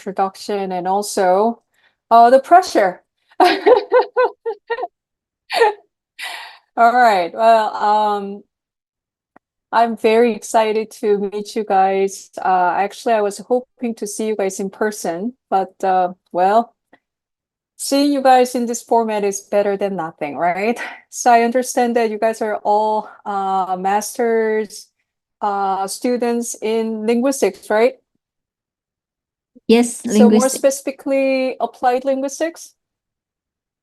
introduction and also the pressure. All right. Well, I'm very excited to meet you guys. Actually, I was hoping to see you guys in person, but well, seeing you guys in this format is better than nothing, right? So I understand that you guys are all master's students in linguistics, right? Yes, So more linguistic. specifically, applied linguistics?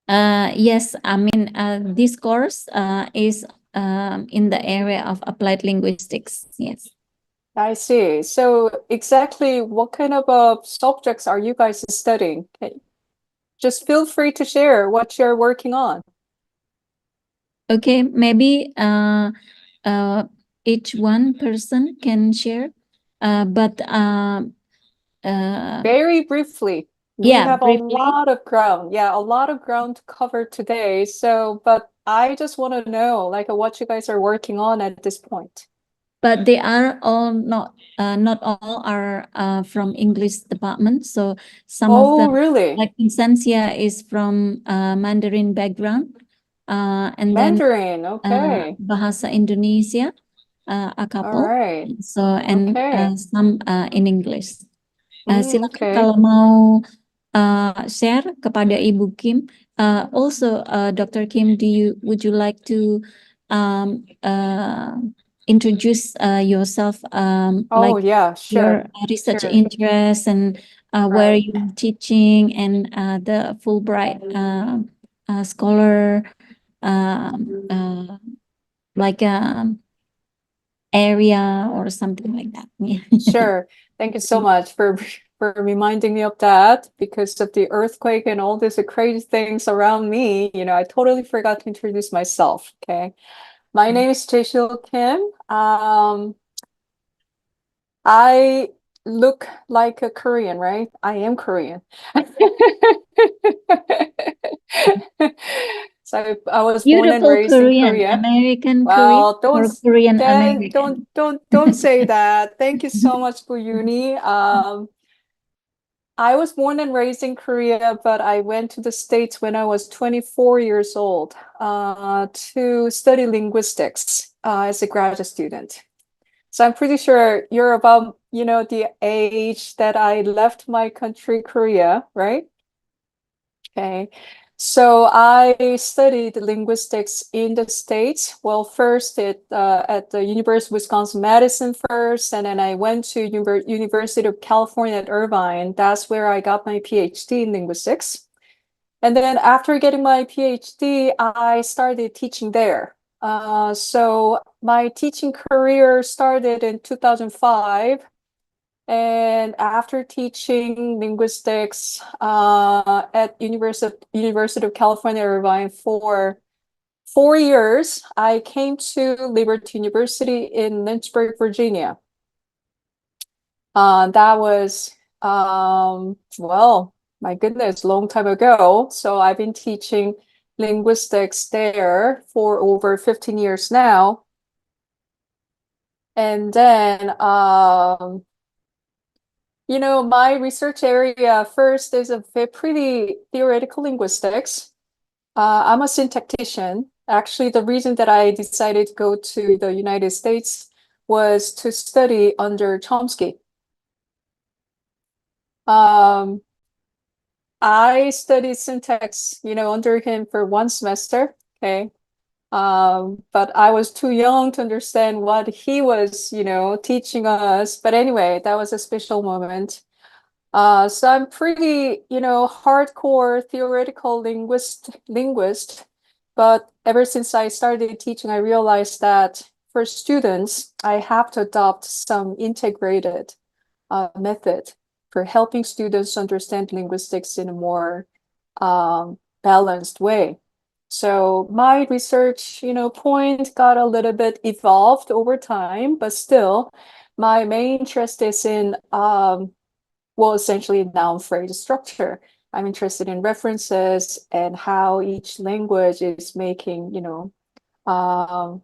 Yes, I mean, this course is in the area of applied linguistics. Yes. I see. So exactly what kind of subjects are you guys studying? Okay. Just feel free to share what you're working on. Okay, maybe each one person can share, but Very briefly, we yeah, have a briefly. lot of ground. Yeah, a lot of ground to cover today. So, but I just want to know like what you guys are working on at this point. But they are all not all are from English department. So some of Oh, them, really? like Vincentia, is from Mandarin background, and then Mandarin. Okay. Bahasa Indonesia, a All couple. right. So and Okay. some in English. Silakan Okay. kalau mau share kepada Ibu Kim. Also, Dr. Kim, would you like to um, uh, introduce yourself, Oh, like yeah, sure. your research Sure. interest and where Right. you're teaching and the Fulbright scholar, like area or something like that. Sure. Thank you so much for reminding me of that because of the earthquake and all these crazy things around me. I totally forgot to introduce myself. Okay. My name is Jaeshil Kim. I look like a Korean, right? I am Korean. So I was born and Beautiful raised in Korean, Korea. American Korean, Well, don't or s- Korean then American. don't say that. Thank you so much for uni. I was born and raised in Korea, but I went to the States when I was 24 years old to study linguistics as a graduate student. So I'm pretty sure you're about, the age that I left my country, Korea, right? Okay. So I studied linguistics in the States. Well, first at the University of Wisconsin-Madison first, and then I went to University of California at Irvine. That's where I got my PhD in linguistics. And then after getting my PhD, I started teaching there. So my teaching career started in 2005. And after teaching linguistics at University of California, Irvine for 4 years, I came to Liberty University in Lynchburg, Virginia. That was, well, my goodness, long time ago. So I've been teaching linguistics there for over 15 years now. And then, my research area first is a pretty theoretical linguistics. I'm a syntactician. Actually, the reason that I decided to go to the United States was to study under Chomsky. Um, I studied syntax, under him for one semester. Okay. But I was too young to understand what he was, teaching us. But anyway, that was a special moment. So I'm pretty, hardcore theoretical linguist, but ever since I started teaching, I realized that for students, I have to adopt some integrated method for helping students understand linguistics in a more balanced way. So my research, point got a little bit evolved over time, but still, my main interest is in well, essentially noun phrase structure. I'm interested in references and how each language is making,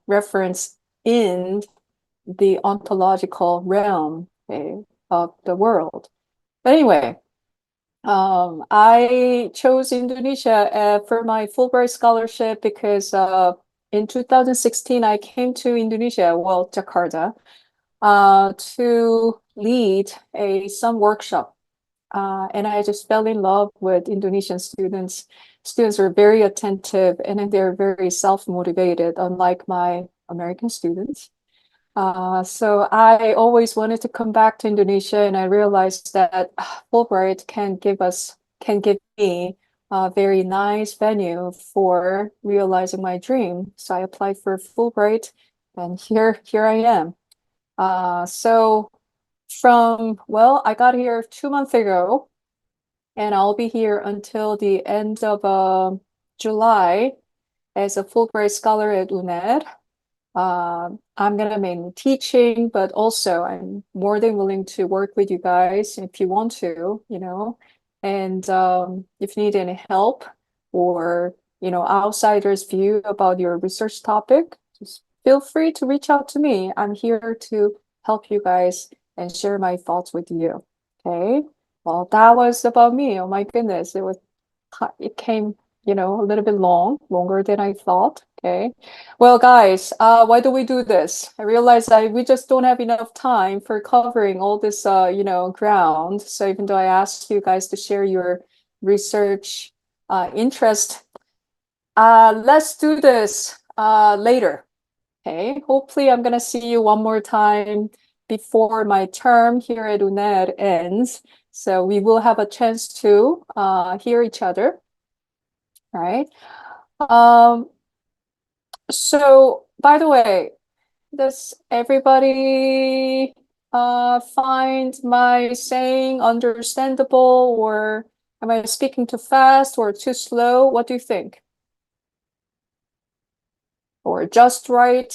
reference in the ontological realm, okay, of the world. But anyway, I chose Indonesia for my Fulbright scholarship because in 2016 I came to Indonesia, well, Jakarta, to lead some workshop. And I just fell in love with Indonesian students. Students are very attentive and then they're very self-motivated, unlike my American students. So I always wanted to come back to Indonesia, and I realized that Fulbright can give me a very nice venue for realizing my dream. So I applied for Fulbright, and here I am. So I got here 2 months ago, and I'll be here until the end of July as a Fulbright scholar at UNED. I'm gonna mainly teaching, but also I'm more than willing to work with you guys if you want to, And if you need any help or, outsiders' view about your research topic, just feel free to reach out to me. I'm here to help you guys and share my thoughts with you. Okay. Well, that was about me. Oh my goodness. It came, a little bit longer than I thought. Okay. Well, guys, why do we do this? I realize we just don't have enough time for covering all this, ground. So even though I asked you guys to share your research interest, let's do this later. Okay. Hopefully, I'm gonna see you one more time before my term here at UNED ends. So we will have a chance to hear each other. Right. So, by the way, does everybody find my saying understandable, or am I speaking too fast or too slow? What do you think? Or just right?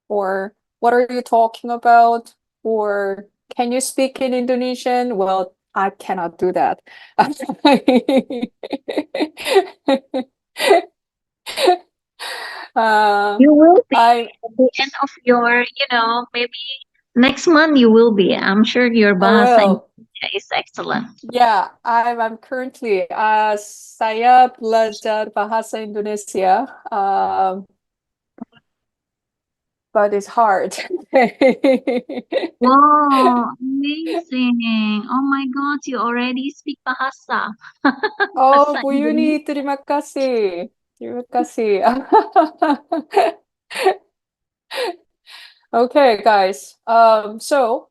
Or what are you talking about? Or can you speak in Indonesian? Well, I cannot do that. You will be I at the end of your, maybe next month you will be. I'm sure your bahasa well, Indonesia is excellent. yeah, I'm currently saya belajar bahasa Indonesia, but it's hard. Wow, amazing. Oh my God, you already speak bahasa. Oh, Bahasa Bu Yuni, Indonesia. terima kasih. Terima kasih. Okay, guys. So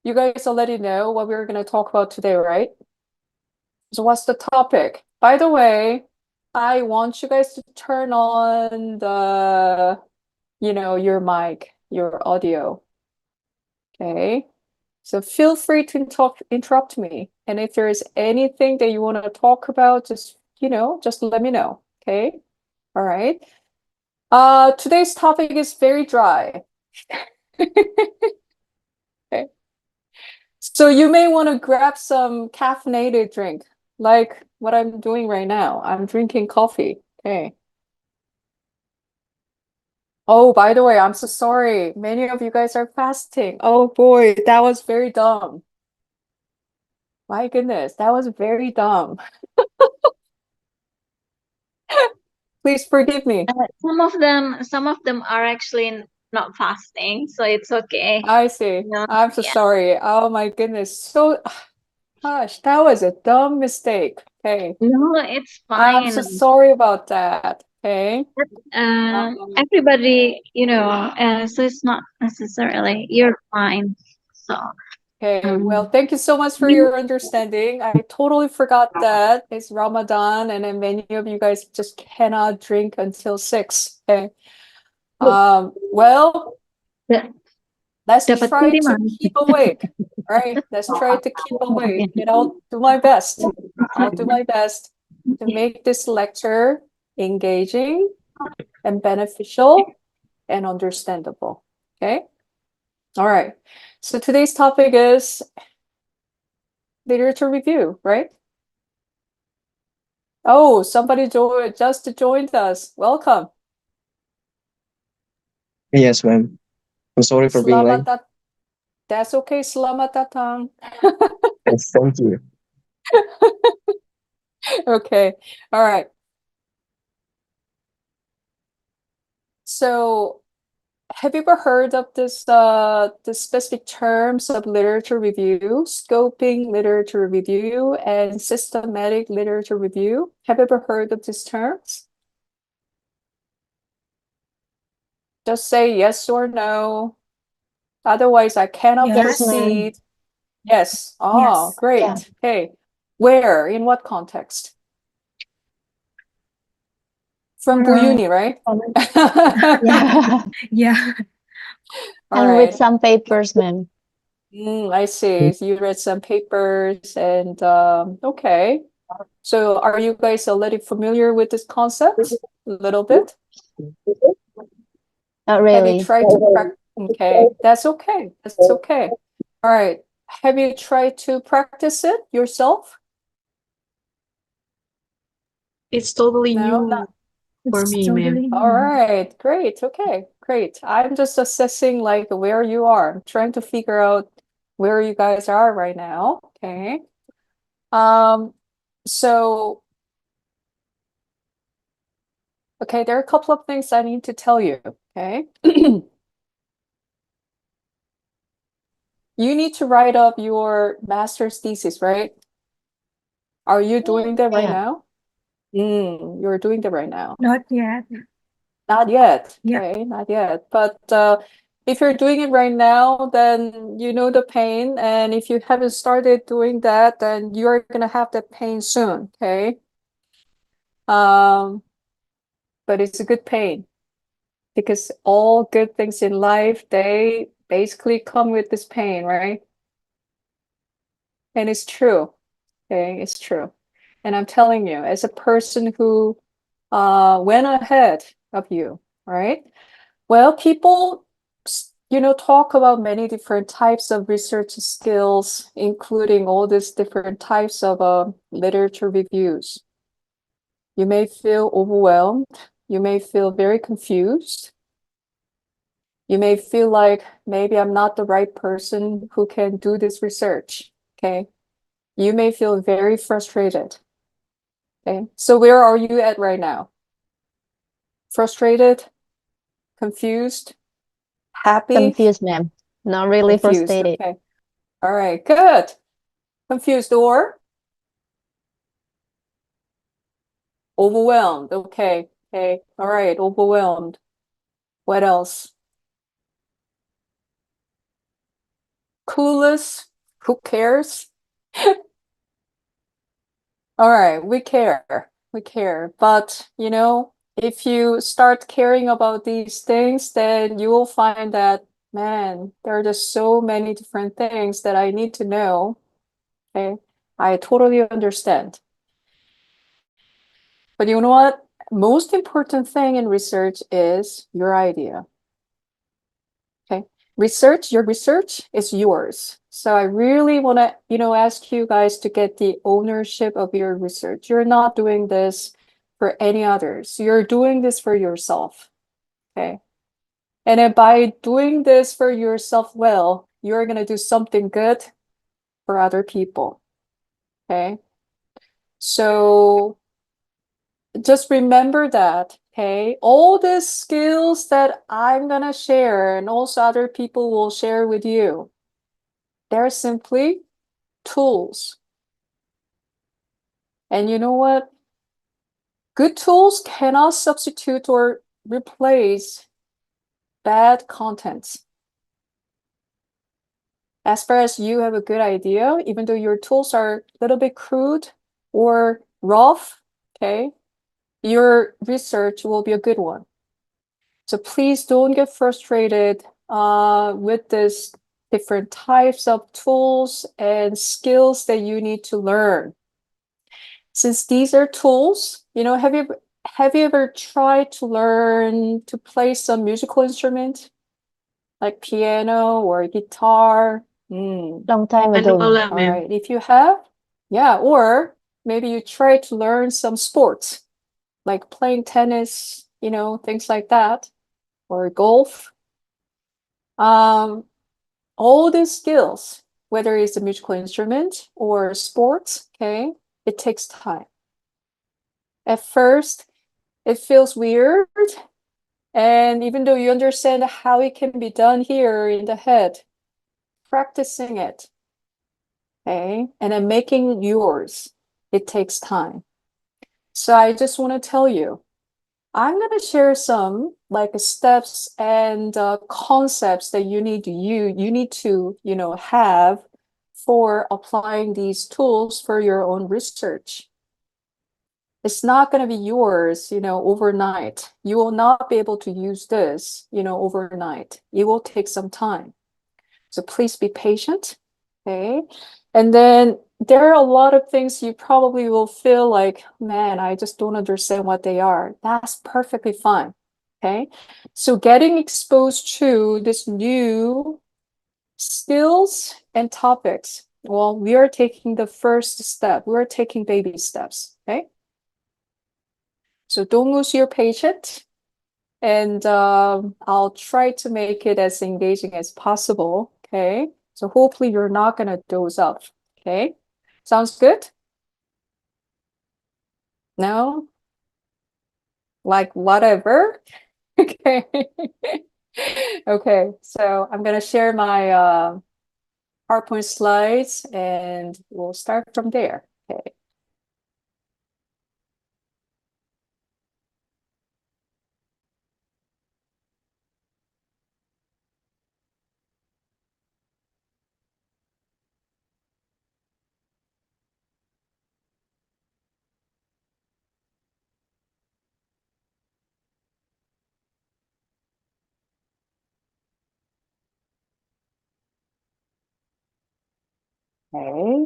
you guys already know what we're gonna talk about today, right? So what's the topic? By the way, I want you guys to turn on your mic, your audio. Okay. So feel free to interrupt me. And if there is anything that you want to talk about, just let me know. Okay. All right. Today's topic is very dry. Okay. So you may want to grab some caffeinated drink, like what I'm doing right now. I'm drinking coffee. Okay. Oh, by the way, I'm so sorry. Many of you guys are fasting. Oh boy, that was very dumb. My goodness, that was very dumb. Please forgive me. Some of them are actually not fasting, so it's okay. I see. You know, I'm so yeah. sorry. Oh my goodness. So, gosh, that was a dumb mistake. Okay. No, it's I'm so fine. sorry about that. Okay. Everybody, so it's not necessarily you're fine. So, Okay. Well, um, thank you so much for you, your understanding. I totally forgot that it's Ramadan and then many of you guys just cannot drink until 6. Okay. Well, da- let's dapat try to kiriman. keep awake. All right. Let's try to keep awake. And I'll do my best. I'll do my best to make this lecture engaging and beneficial and understandable. Okay. All right. So today's topic is literature review, right? Oh, somebody just joined us. Welcome. Yes, ma'am. I'm sorry for being late. That's okay. Selamat datang. Yes, thank you. Okay. All right. So have you ever heard of this the specific terms of literature review, scoping literature review, and systematic literature review? Have you ever heard of these terms? Just say yes or no. Otherwise, I cannot Yes, proceed. Yes. Oh, Yes. great. Yeah. Okay. Where? In what context? From Buyuni, right? Yeah. Yeah. All And right. with some papers, ma'am. I see. So you read some papers and okay. So are you guys already familiar with this concept? A little bit? Not Have you really. tried to practice? Okay, that's okay. That's okay. All right. Have you tried to practice it yourself? It's totally No, new not. for It's me, ma'am. totally All right, great. Okay, great. I'm just assessing like where you are. I'm trying to figure out where you guys are right now. Okay. So okay, there are a couple of things I need to tell you. Okay. You need to write up your master's thesis, right? Are you doing that right Yeah. now? You're doing that right now. Not yet. Not yet. Yeah. Okay, not yet. But if you're doing it right now, then you know the pain. And if you haven't started doing that, then you're gonna have that pain soon. Okay. But it's a good pain because all good things in life, they basically come with this pain, right? And it's true. Okay, it's true. And I'm telling you, as a person who went ahead of you, right? Well, people, talk about many different types of research skills, including all these different types of literature reviews. You may feel overwhelmed. You may feel very confused. You may feel like maybe I'm not the right person who can do this research. Okay. You may feel very frustrated. Okay. So where are you at right now? Frustrated? Confused? Happy? Confused, ma'am. Not really Confused. frustrated. Okay. All right. Good. Confused or overwhelmed. Okay. Okay. All right. Overwhelmed. What else? Clueless. Who cares? All right. We care. We care. But, if you start caring about these things, then you will find that, man, there are just so many different things that I need to know. Okay. I totally understand. But you know what? Most important thing in research is your idea. Okay. Your research is yours. So I really want to, ask you guys to get the ownership of your research. You're not doing this for any others. You're doing this for yourself. Okay. And then by doing this for yourself well, you're going to do something good for other people. Okay. So just remember that, okay? All the skills that I'm gonna share and also other people will share with you, they're simply tools. And you know what? Good tools cannot substitute or replace bad contents. As far as you have a good idea, even though your tools are a little bit crude or rough, okay, your research will be a good one. So please don't get frustrated with this different types of tools and skills that you need to learn. Since these are tools, have you ever tried to learn to play some musical instrument like piano or guitar? Long time Ano ago. pala, All ma'am? right, if you have, yeah, or maybe you try to learn some sports like playing tennis, things like that, or golf. All these skills, whether it's a musical instrument or sports, okay, it takes time. At first, it feels weird, and even though you understand how it can be done here in the head, practicing it, okay, and then making it yours, it takes time. So I just want to tell you, I'm going to share some like steps and concepts that you need to have for applying these tools for your own research. It's not going to be yours, overnight. You will not be able to use this, overnight. It will take some time. So please be patient, okay? And then there are a lot of things you probably will feel like, man, I just don't understand what they are. That's perfectly fine, okay? So getting exposed to this new skills and topics, well, we are taking the first step. We're taking baby steps, okay? So don't lose your patience, and I'll try to make it as engaging as possible, okay? So hopefully you're not going to doze off, okay? Sounds good? No? Like whatever? Okay. Okay, so I'm going to share my PowerPoint slides and we'll start from there, okay? Okay.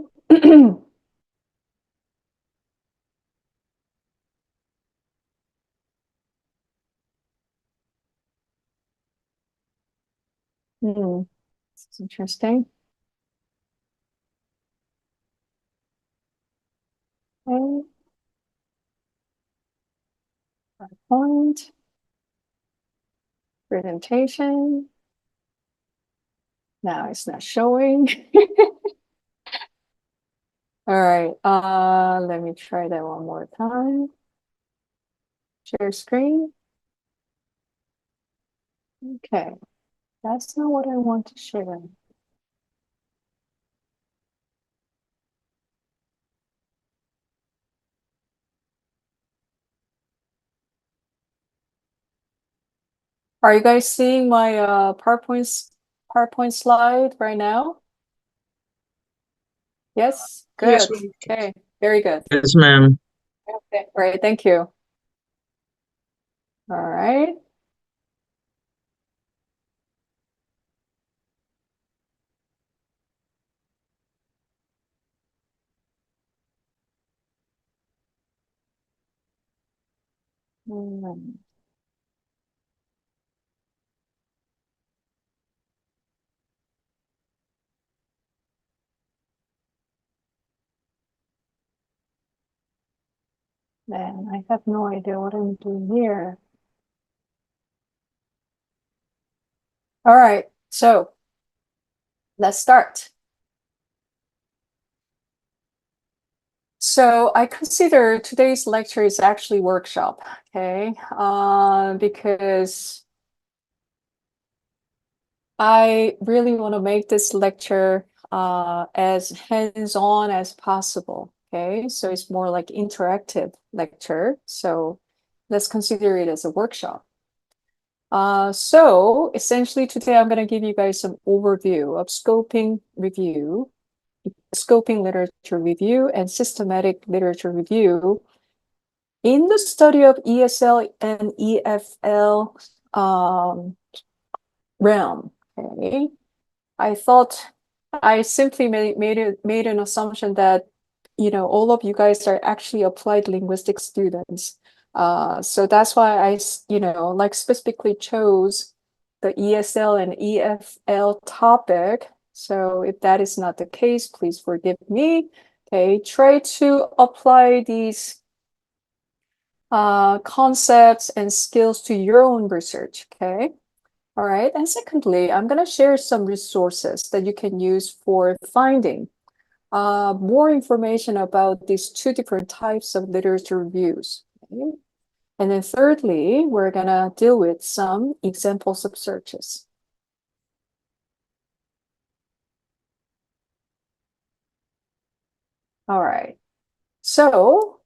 This is interesting. Okay. PowerPoint. Presentation. Now it's not showing. All right, let me try that one more time. Share screen. Okay, that's not what I want to share. Are you guys seeing my PowerPoint slide right now? Yes, good. Yes, ma'am. Okay, very good. Yes, ma'am. Okay, great, thank you. All right. Man, I have no idea what I'm doing here. All right, so let's start. So I consider today's lecture is actually workshop, okay? Because I really want to make this lecture as hands-on as possible, okay? So it's more like interactive lecture. So let's consider it as a workshop. So essentially today I'm going to give you guys some overview of scoping literature review, and systematic literature review in the study of ESL and EFL realm. Okay, I thought I simply made an assumption that all of you guys are actually applied linguistics students. So that's why I like specifically chose the ESL and EFL topic. So if that is not the case, please forgive me. Okay, try to apply these concepts and skills to your own research, okay? All right. And secondly, I'm going to share some resources that you can use for finding more information about these two different types of literature reviews. Okay? And then thirdly, we're going to deal with some examples of searches. All right. So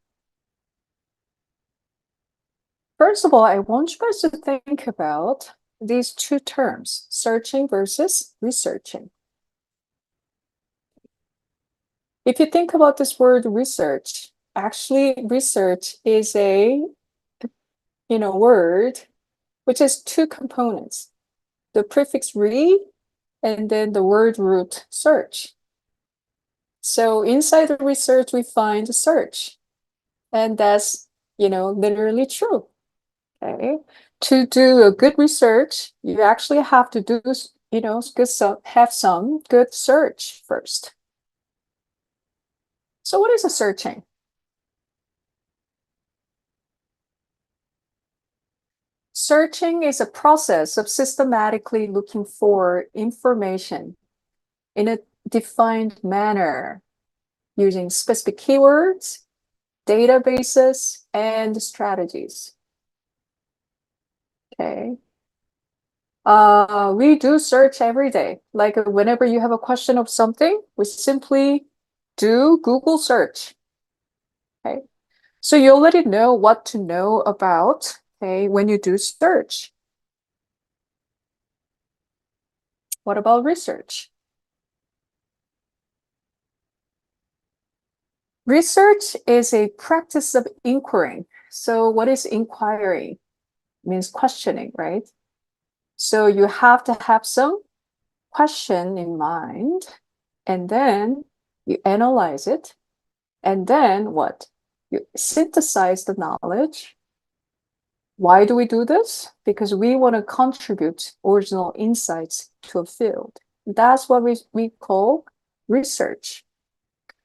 first of all, I want you guys to think about these two terms, searching versus researching. If you think about this word research, actually research is a word which has two components, the prefix re and then the word root search. So inside the research, we find search, and that's, literally true. Okay. To do a good research, you actually have to do, have some good search first. So what is a searching? Searching is a process of systematically looking for information in a defined manner using specific keywords, databases, and strategies. Okay. We do search every day. Like whenever you have a question of something, we simply do Google search. Okay. So you already know what to know about, okay, when you do search. What about research? Research is a practice of inquiring. So what is inquiry? It means questioning, right? So you have to have some question in mind, and then you analyze it, and then what? You synthesize the knowledge. Why do we do this? Because we want to contribute original insights to a field. That's what we call research.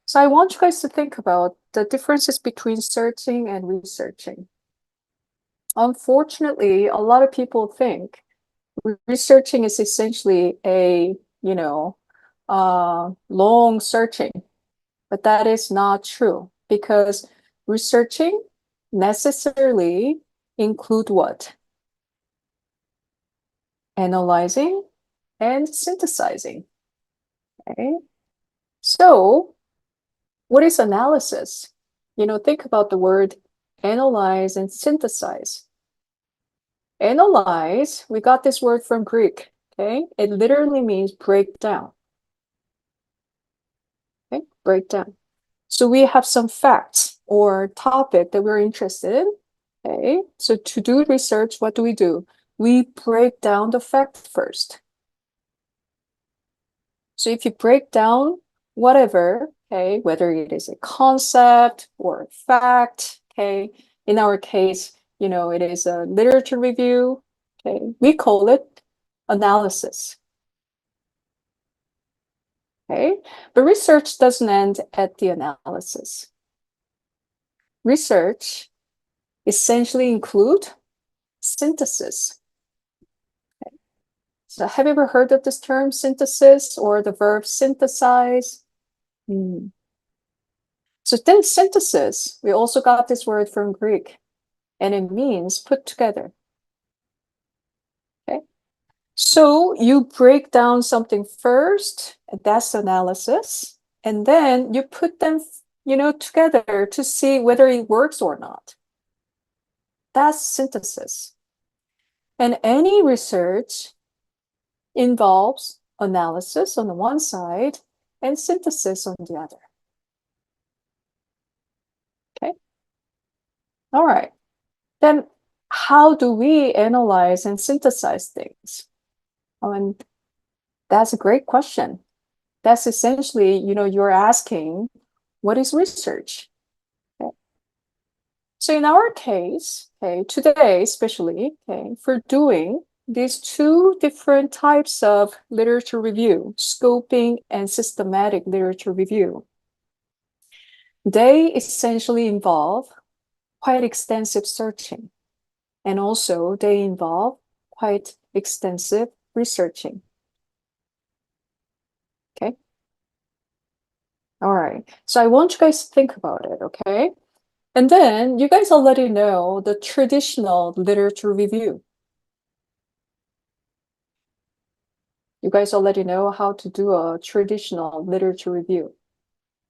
So I want you guys to think about the differences between searching and researching. Unfortunately, a lot of people think researching is essentially a, long searching, but that is not true because researching necessarily include what? Analyzing and synthesizing. Okay. So what is analysis? Think about the word analyze and synthesize. Analyze, we got this word from Greek, okay? It literally means break down. Okay, break down. So we have some facts or topic that we're interested in, okay? So to do research, what do? We break down the fact first. So if you break down whatever, okay, whether it is a concept or a fact, okay, in our case, it is a literature review, okay, we call it analysis. Okay, but research doesn't end at the analysis. Research essentially include synthesis. Okay. So have you ever heard of this term synthesis or the verb synthesize? So then synthesis, we also got this word from Greek, and it means put together. Okay. So you break down something first, and that's analysis, and then you put them, together to see whether it works or not. That's synthesis. And any research involves analysis on the one side and synthesis on the other. Okay. All right. Then how do we analyze and synthesize things? And that's a great question. That's essentially, you're asking, what is research? Okay. So in our case, okay, today especially, okay, for doing these two different types of literature review, scoping and systematic literature review, they essentially involve quite extensive searching. And also they involve quite extensive researching. Okay. All right. So I want you guys to think about it, okay? And then you guys already know the traditional literature review. You guys already know how to do a traditional literature review.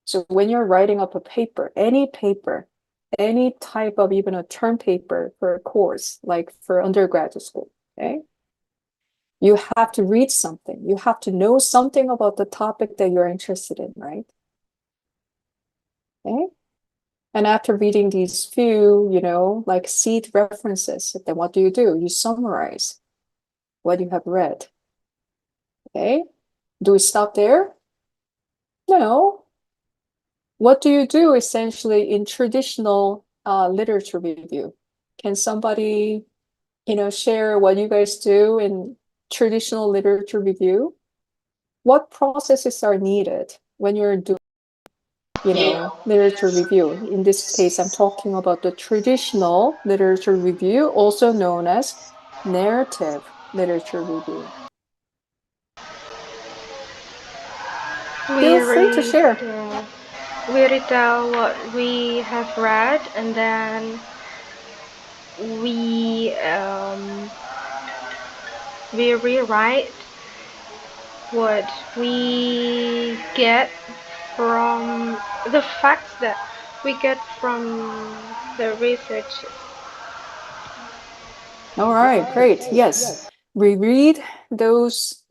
So when you're writing up a paper, any type of even a term paper for a course, like for undergraduate school, okay? You have to read something. You have to know something about the topic that you're interested in, right? Okay? And after reading these few, like seed references, then what do? You summarize what you have read. Okay? Do we stop there? No. What do you do essentially in traditional literature review? Can somebody, share what you guys do in traditional literature review? What processes are needed when you're doing, literature review? In this case, I'm talking about the traditional literature review, also known as narrative literature review. Feel free to share. We retell what we have read, and then we rewrite what we get from the facts that we get from the research. All right, great. Yes, we read those,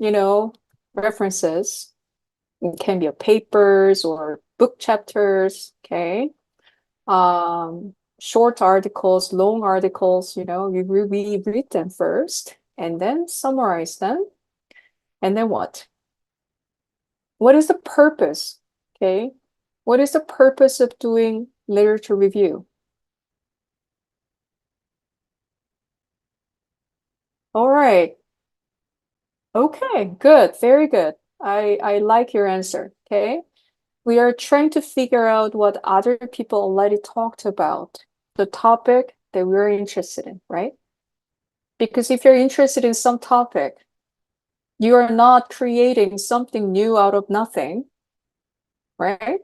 references. It can be papers or book chapters, okay? Short articles, long articles, we read them first and then summarize them. And then what? What is the purpose, okay? What is the purpose of doing literature review? All right. Okay, good, very good. I like your answer, okay? We are trying to figure out what other people already talked about, the topic that we're interested in, right? Because if you're interested in some topic, you are not creating something new out of nothing, right?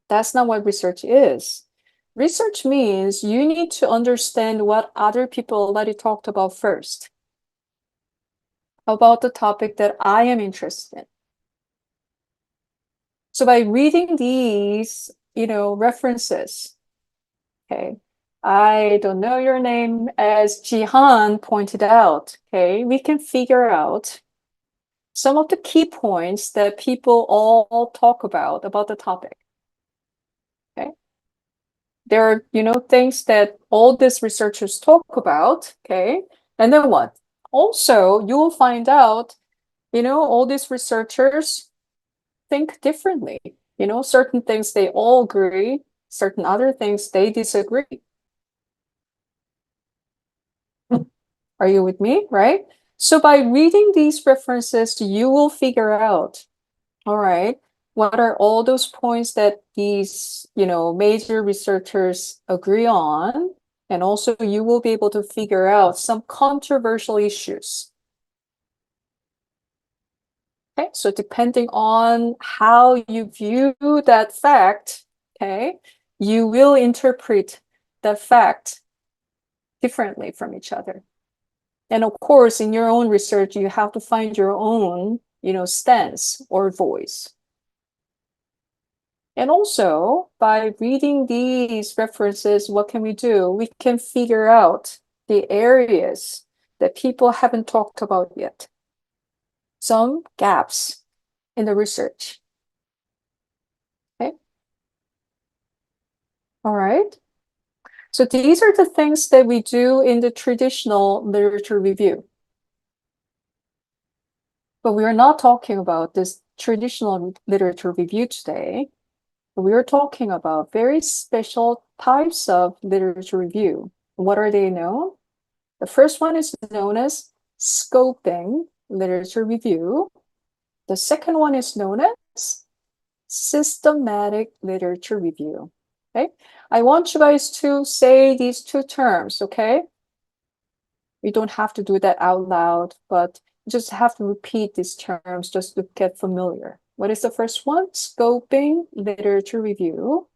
That's not what research is. Research means you need to understand what other people already talked about first, about the topic that I am interested in. So by reading these, references, okay, I don't know your name, as Jihan pointed out, okay, we can figure out some of the key points that people all talk about the topic, okay? There are, things that all these researchers talk about, okay? And then what? Also, you will find out, all these researchers think differently. Certain things they all agree, certain other things they disagree. Are you with me, right? So by reading these references, you will figure out, all right, what are all those points that these, major researchers agree on? And also you will be able to figure out some controversial issues. Okay, so depending on how you view that fact, okay, you will interpret the fact differently from each other. And of course, in your own research, you have to find your own, stance or voice. And also, by reading these references, what can we do? We can figure out the areas that people haven't talked about yet. Some gaps in the research. Okay. All right. So these are the things that we do in the traditional literature review. But we are not talking about this traditional literature review today. We are talking about very special types of literature review. What are they known? The first one is known as scoping literature review. The second one is known as systematic literature review. Okay, I want you guys to say these two terms, okay? You don't have to do that out loud, but you just have to repeat these terms just to get familiar. What is the first one? Scoping, literature review.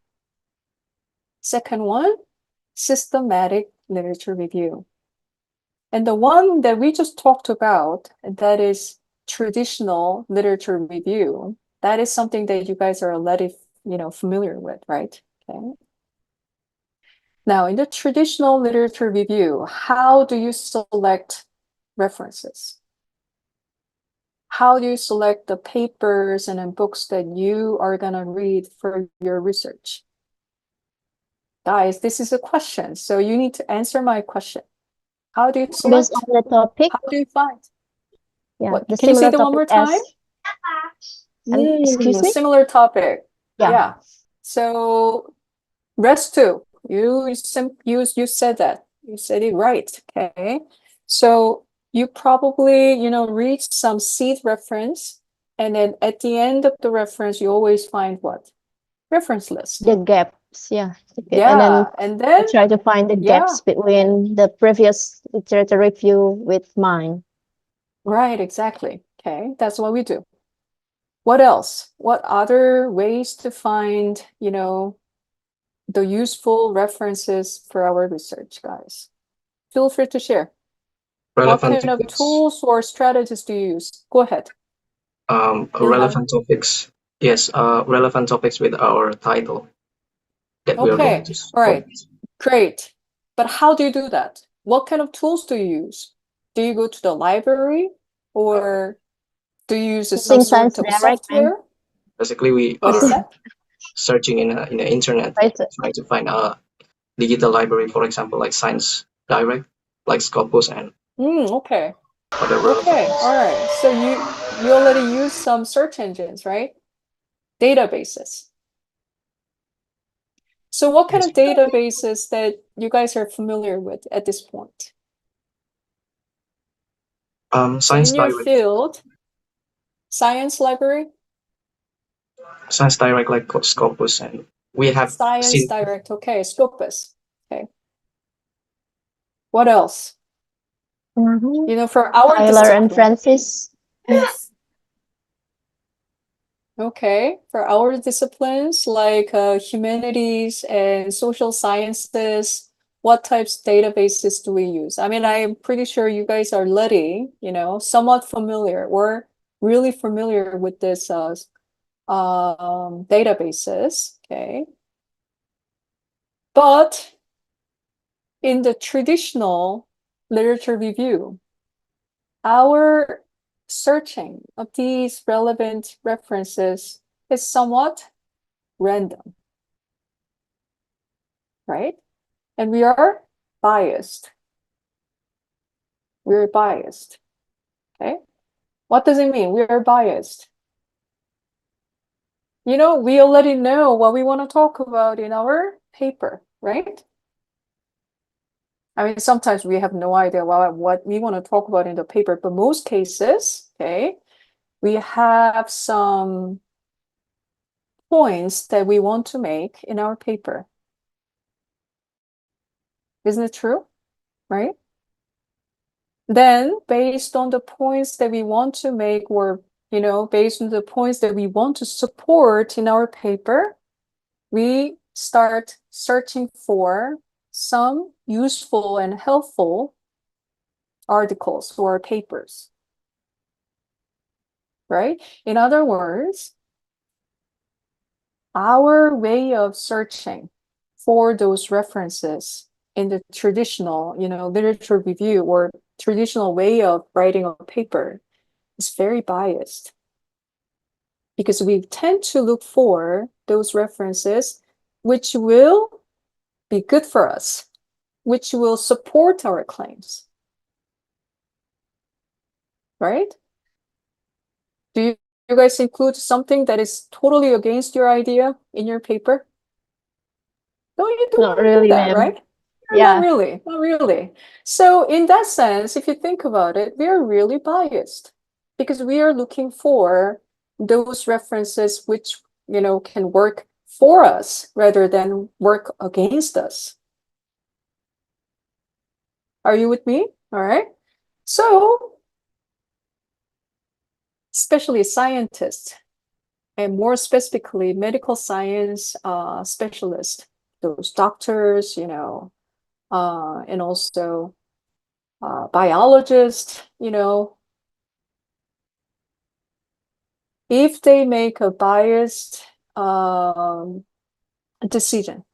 Second one, systematic literature review. And the one that we just talked about, that is traditional literature review, that is something that you guys are already, familiar with, right? Okay. Now, in the traditional literature review, how do you select references? How do you select the papers and then books that you are going to read for your research? Guys, this is a question, so you need to answer my question. How do you select? Based on the topic? How do you find? Yeah, What? the Can you say similar that one more topic time? excuse me? Similar topic. Yeah. So rest two. You said that. You said it right. Okay. So you probably, read some seed reference, and then at the end of the reference, you always find what? Reference list. The gaps, yeah. Okay. Yeah. And then try to find the gaps between the previous literature review with mine. Right, exactly. Okay, that's what we do. What else? What other ways to find, the useful references for our research, guys? Feel free to share. Relevant What kind of topics. tools or strategies do you use? Go ahead. Relevant topics. Yes, relevant topics with our title that we are going to All right, cover. great. But how do you do that? What kind of tools do you use? Do you go to the library, or do you use some sort of software? Basically, we What is are that? searching in the internet, trying to find a digital library, for example, like Science Direct, like Scopus and Okay. other Okay, relevant. all right. So you already use some search engines, right? Databases. So what kind of databases that you guys are familiar with at this point? So Science in your Direct. field, science library? Science Direct, like Scopus, and we have Science seen Direct, okay, Scopus. Okay. What else? For our Tyler and discipline. Francis. Okay, for our disciplines like humanities and social sciences, what types of databases do we use? I mean, I'm pretty sure you guys are already, somewhat familiar or really familiar with this databases, okay? But in the traditional literature review, our searching of these relevant references is somewhat random, right? And we are biased. We're biased, okay? What does it mean? We are biased. We already know what we want to talk about in our paper, right? I mean, sometimes we have no idea what we want to talk about in the paper, but most cases, okay, we have some points that we want to make in our paper. Isn't it true? Right? Then, based on the points that we want to make, or, based on the points that we want to support in our paper, we start searching for some useful and helpful articles or papers. Right? In other words, our way of searching for those references in the traditional, literature review or traditional way of writing a paper is very biased, because we tend to look for those references which will be good for us, which will support our claims. Right? Do you guys include something that is totally against your idea in your paper? No, you don't Not really, do that, ma'am. right? Yeah. Not really. So in that sense, if you think about it, we are really biased, because we are looking for those references which, can work for us rather than work against us. Are you with me? All right. So, especially scientists, and more specifically, medical science specialists, those doctors, and also biologists, if they make a biased decision,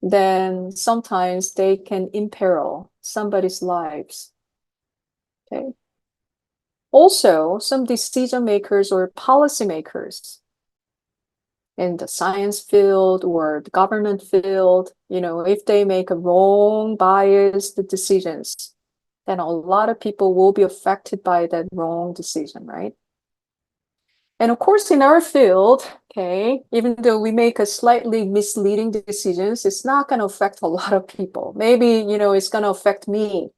then sometimes they can imperil somebody's lives. Okay. Also, some decision makers or policymakers in the science field or the government field, if they make a wrong, biased decisions, then a lot of people will be affected by that wrong decision, right? And of course, in our field, okay, even though we make a slightly misleading decisions, it's not going to affect a lot of people. Maybe, it's going to affect me.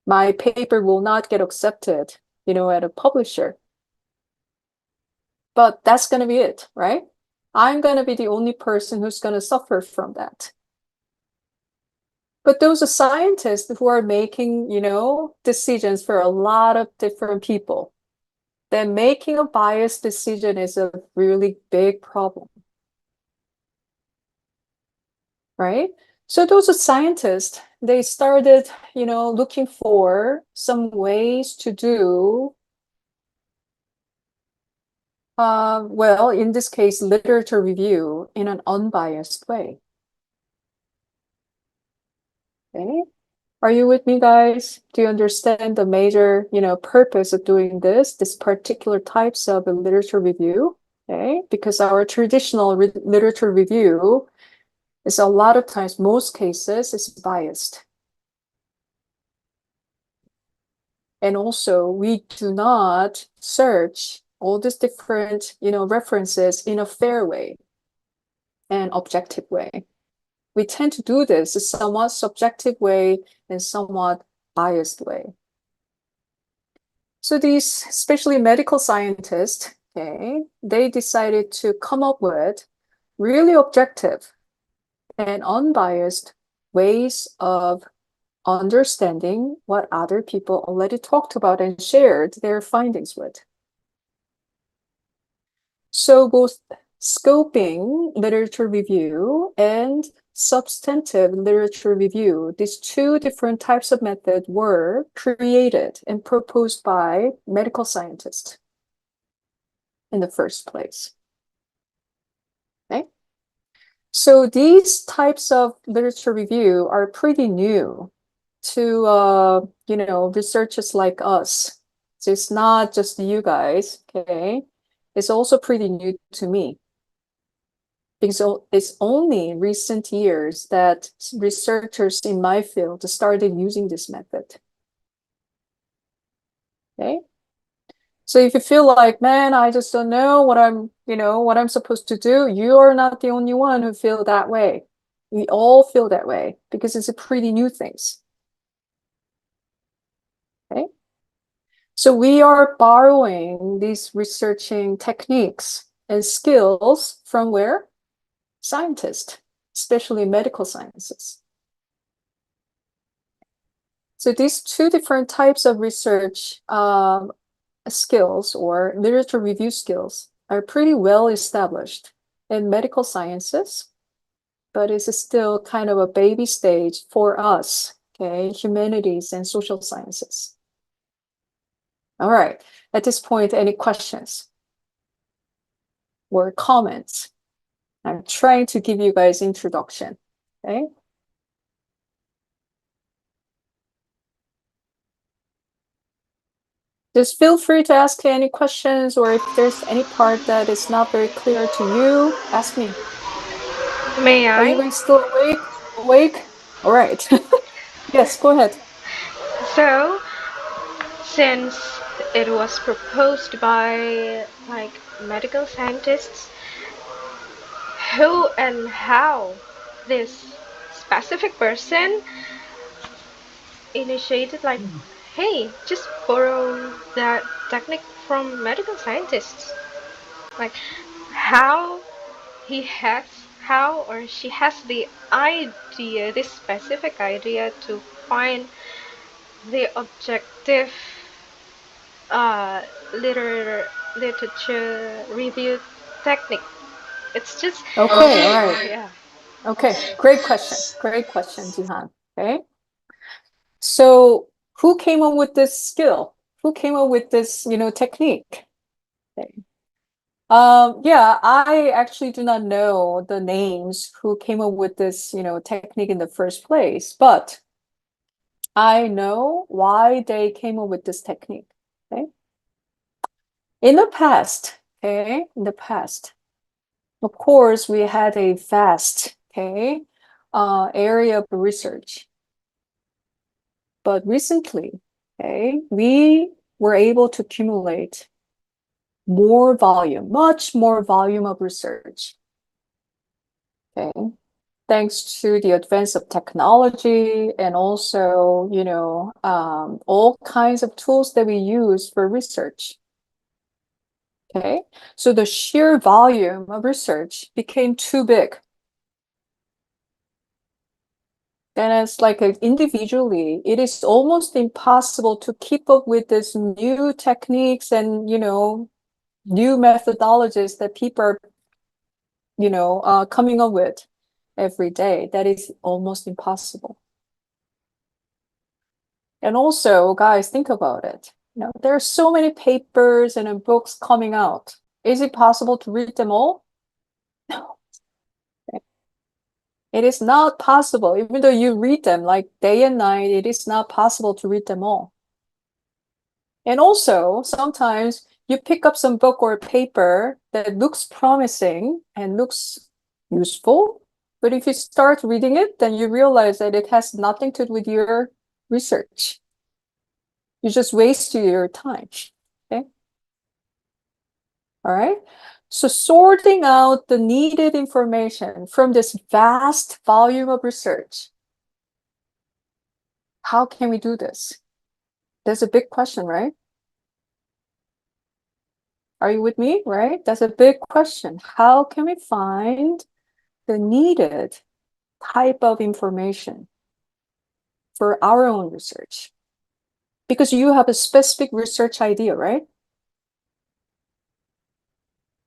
My paper will not get accepted, at a publisher. But that's going to be it, right? I'm going to be the only person who's going to suffer from that. But those are scientists who are making, decisions for a lot of different people. Then making a biased decision is a really big problem, right? So those are scientists. They started, looking for some ways to do, well, in this case, literature review in an unbiased way. Okay. Are you with me, guys? Do you understand the major, purpose of doing this particular types of literature review? Okay, because our traditional literature review is a lot of times, most cases, is biased. And also, we do not search all these different, references in a fair way and objective way. We tend to do this in a somewhat subjective way and somewhat biased way. So these, especially medical scientists, okay, they decided to come up with really objective and unbiased ways of understanding what other people already talked about and shared their findings with. So both scoping literature review and substantive literature review, these two different types of methods were created and proposed by medical scientists in the first place. Okay? So these types of literature review are pretty new to, researchers like us. So it's not just you guys, okay? It's also pretty new to me. Because it's only recent years that researchers in my field started using this method. Okay. So if you feel like, man, I just don't know what I'm supposed to do, you are not the only one who feel that way. We all feel that way because it's a pretty new things. Okay. So we are borrowing these researching techniques and skills from where? Scientists, especially medical sciences. So these two different types of research skills or literature review skills are pretty well established in medical sciences, but it's still kind of a baby stage for us, okay, humanities and social sciences. All right, at this point, any questions or comments? I'm trying to give you guys introduction, okay? Just feel free to ask any questions, or if there's any part that is not very clear to you, ask me. May Are you I? guys still awake? Awake? All right. Yes, go ahead. So, since it was proposed by medical scientists, who and how this specific person initiated hey, just borrow that technique from medical scientists. Like how how or she has the idea, this specific idea to find the objective literature review technique. It's just Okay, all right. yeah. Okay, great question. Great question, Jihan. Okay. So who came up with this skill? Who came up with this, technique? Okay. Yeah, I actually do not know the names who came up with this, technique in the first place, but I know why they came up with this technique. Okay. In the past, of course, we had a vast, area of research. But recently, we were able to accumulate more volume, much more volume of research. Okay. Thanks to the advance of technology and also, all kinds of tools that we use for research. Okay. So the sheer volume of research became too big. And it's like individually, it is almost impossible to keep up with these new techniques and, new methodologies that people are, coming up with every day. That is almost impossible. And also, guys, think about it. There are so many papers and books coming out. Is it possible to read them all? No. It is not possible. Even though you read them like day and night, it is not possible to read them all. And also, sometimes you pick up some book or paper that looks promising and looks useful, but if you start reading it, then you realize that it has nothing to do with your research. You just waste your time, okay? All right. So sorting out the needed information from this vast volume of research, how can we do this? That's a big question, right? Are you with me, right? That's a big question. How can we find the needed type of information for our own research? Because you have a specific research idea, right?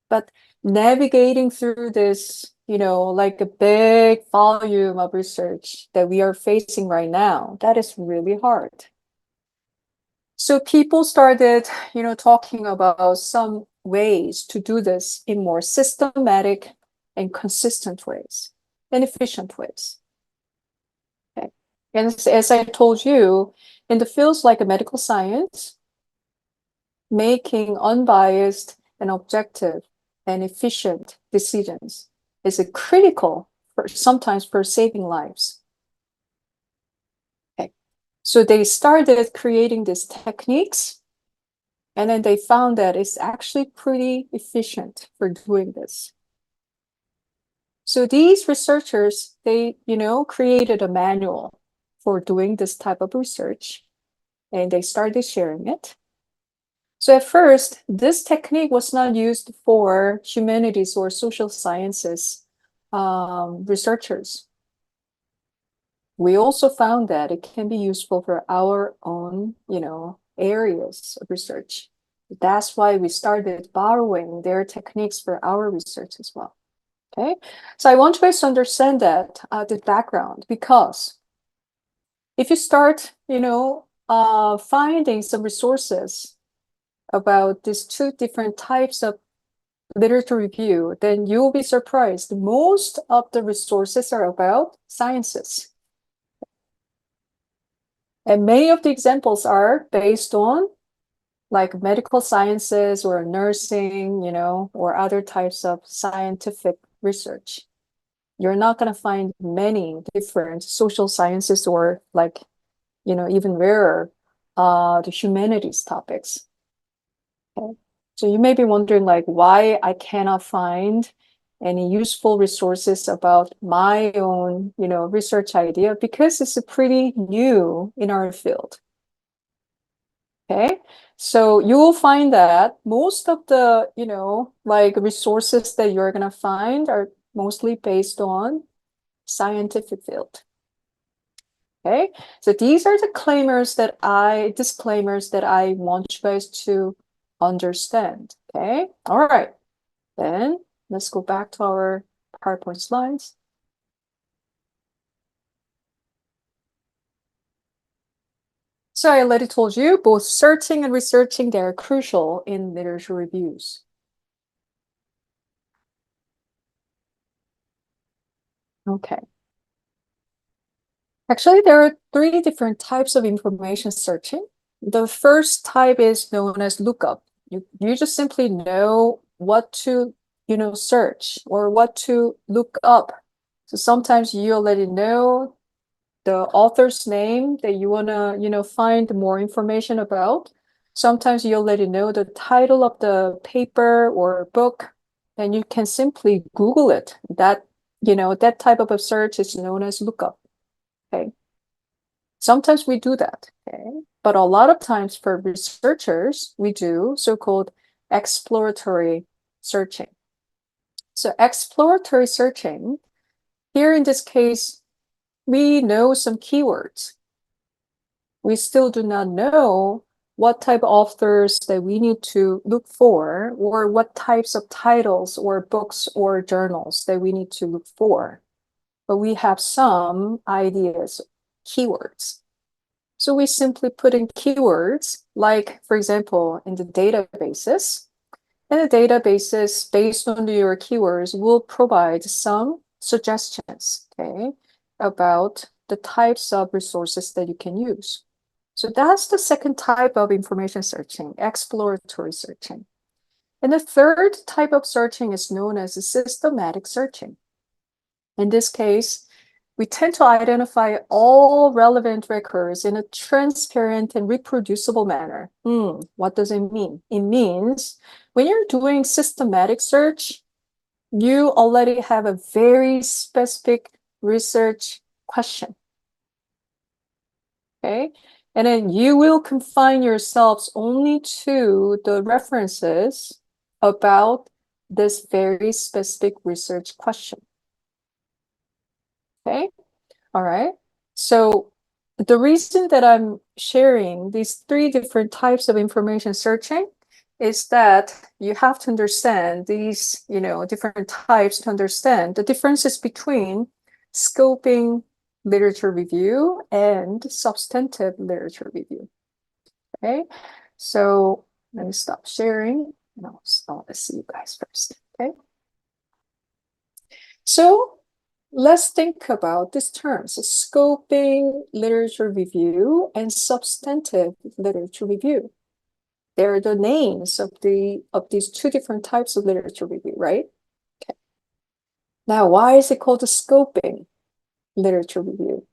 But navigating through this, like a big volume of research that we are facing right now, that is really hard. So people started, talking about some ways to do this in more systematic and consistent ways and efficient ways. Okay. And as I told you, in the fields like medical science, making unbiased and objective and efficient decisions is critical sometimes for saving lives. Okay. So they started creating these techniques, and then they found that it's actually pretty efficient for doing this. So these researchers, they, created a manual for doing this type of research, and they started sharing it. So at first, this technique was not used for humanities or social sciences researchers. We also found that it can be useful for our own, areas of research. That's why we started borrowing their techniques for our research as well. Okay, so I want you guys to understand that the background, because if you start, finding some resources about these two different types of literature review, then you will be surprised. Most of the resources are about sciences. And many of the examples are based on like medical sciences or nursing, or other types of scientific research. You're not going to find many different social sciences or like, even rarer, the humanities topics. Okay. So you may be wondering like why I cannot find any useful resources about my own, research idea, because it's pretty new in our field. Okay, so you will find that most of the, like resources that you're going to find are mostly based on scientific field. Okay, so these are the disclaimers that I want you guys to understand. Okay, all right, then let's go back to our PowerPoint slides. So I already told you, both searching and researching, they're crucial in literature reviews. Okay. Actually, there are 3 different types of information searching. The first type is known as lookup. You just simply know what to, search or what to look up. So sometimes you already know the author's name that you want to, find more information about. Sometimes you already know the title of the paper or book, and you can simply Google it. That type of a search is known as lookup. Okay. Sometimes we do that. Okay. But a lot of times for researchers, we do so-called exploratory searching. So exploratory searching, here in this case, we know some keywords. We still do not know what type of authors that we need to look for, or what types of titles or books or journals that we need to look for. But we have some ideas, keywords. So we simply put in keywords, like, for example, in the databases. And the databases, based on your keywords, will provide some suggestions, okay, about the types of resources that you can use. So that's the second type of information searching, exploratory searching. And the third type of searching is known as systematic searching. In this case, we tend to identify all relevant records in a transparent and reproducible manner. What does it mean? It means when you're doing systematic search, you already have a very specific research question. Okay? And then you will confine yourselves only to the references about this very specific research question. Okay? All right. So the reason that I'm sharing these 3 different types of information searching is that you have to understand these, different types to understand the differences between scoping literature review and substantive literature review. Okay. So let me stop sharing. No, I want to see you guys first. Okay. So let's think about these terms: scoping literature review and substantive literature review. They're the names of these 2 different types of literature review, right? Okay. Now, why is it called a scoping literature review?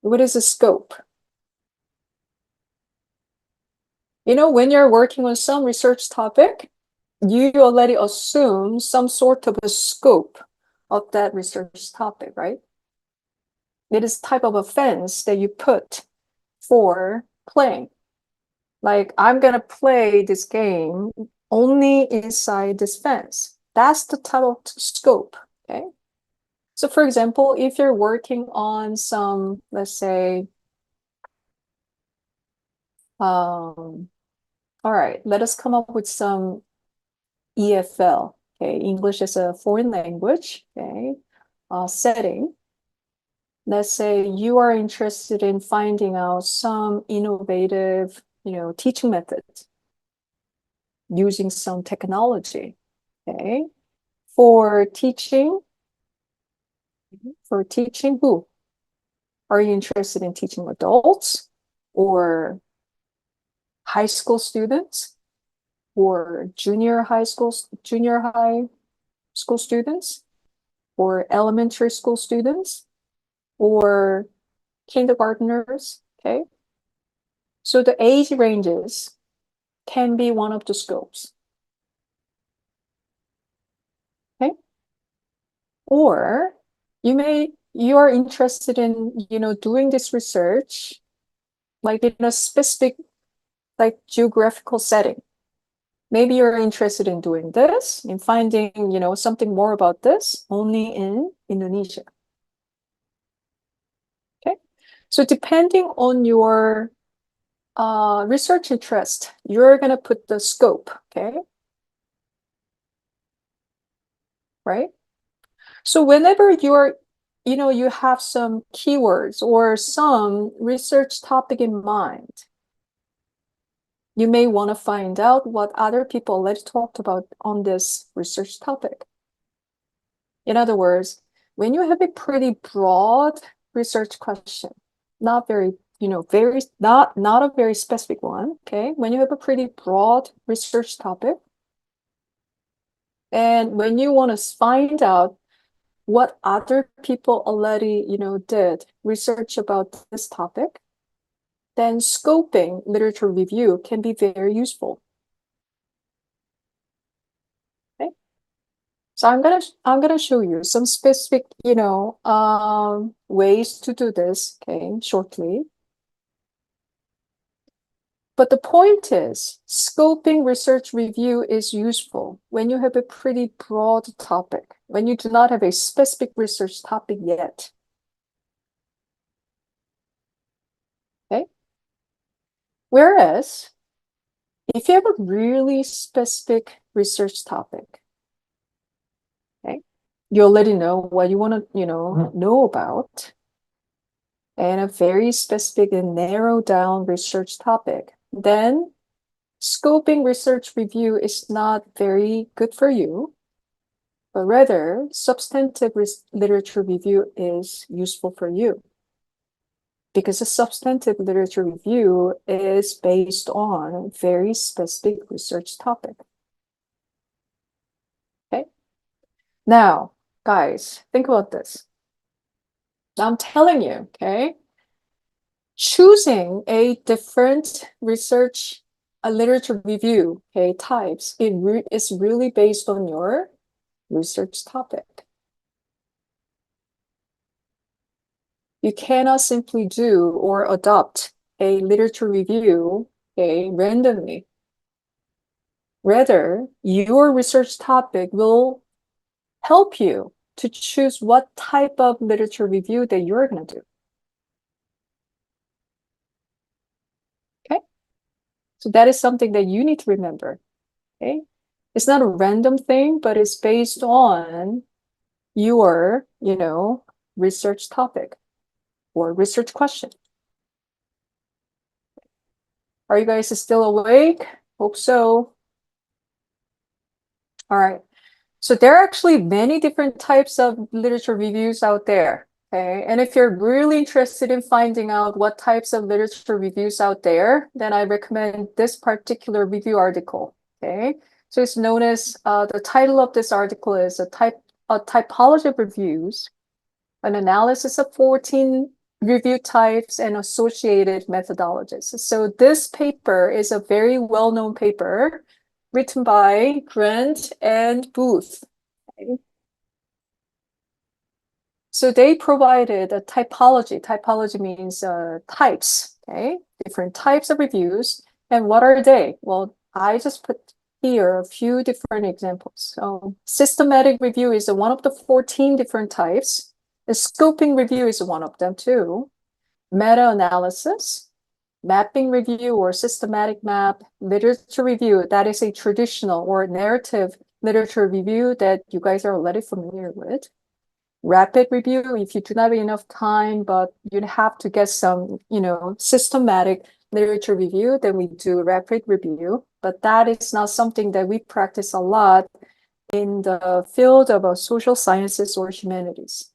What is a scope? When you're working on some research topic, you already assume some sort of a scope of that research topic, right? It is type of a fence that you put for playing. Like, I'm gonna play this game only inside this fence. That's the type of scope, okay? So for example, if you're working on some, let's say, all right, let us come up with some EFL, okay? English as a foreign language, okay? Setting. Let's say you are interested in finding out some innovative, teaching methods using some technology, okay? For teaching who? Are you interested in teaching adults or high school students or junior high school students or elementary school students or kindergartners, okay? So the age ranges can be one of the scopes, okay? Or you are interested in, doing this research like in a specific, like, geographical setting. Maybe you're interested in doing this, in finding, something more about this only in Indonesia. Okay, So depending on your research interest, you're going to put the scope, okay? Right? So whenever you're, you have some keywords or some research topic in mind, you may want to find out what other people already talked about on this research topic. In other words, when you have a pretty broad research question, not very, not a very specific one, okay? When you have a pretty broad research topic, and when you want to find out what other people already, did research about this topic, then scoping literature review can be very useful. Okay, so I'm gonna show you some specific, ways to do this, okay, shortly. But the point is, scoping research review is useful when you have a pretty broad topic, when you do not have a specific research topic yet. Okay? Whereas, if you have a really specific research topic, okay, you already know what you want to, know about, and a very specific and narrowed down research topic, then scoping research review is not very good for you, but rather substantive literature review is useful for you. Because a substantive literature review is based on a very specific research topic. Okay? Now, guys, think about this. I'm telling you, okay? Choosing a different research, literature review, okay, types, is really based on your research topic. You cannot simply do or adopt a literature review, okay, randomly. Rather, your research topic will help you to choose what type of literature review that you're going to do. Okay? So that is something that you need to remember. Okay? It's not a random thing, but it's based on your, research topic or research question. Are you guys still awake? Hope so. All right. So there are actually many different types of literature reviews out there. Okay. And if you're really interested in finding out what types of literature reviews out there, then I recommend this particular review article. Okay. So it's known as, the title of this article is a typology of reviews, an analysis of 14 review types and associated methodologies. So this paper is a very well-known paper written by Grant and Booth. Okay. So they provided a typology. Typology means types, okay? Different types of reviews. And what are they? Well, I just put here a few different examples. So systematic review is one of the 14 different types. The scoping review is one of them too. Meta-analysis, mapping review or systematic map, literature review, that is a traditional or narrative literature review that you guys are already familiar with. Rapid review, if you do not have enough time, but you'd have to get some, systematic literature review, then we do rapid review. But that is not something that we practice a lot in the field of social sciences or humanities.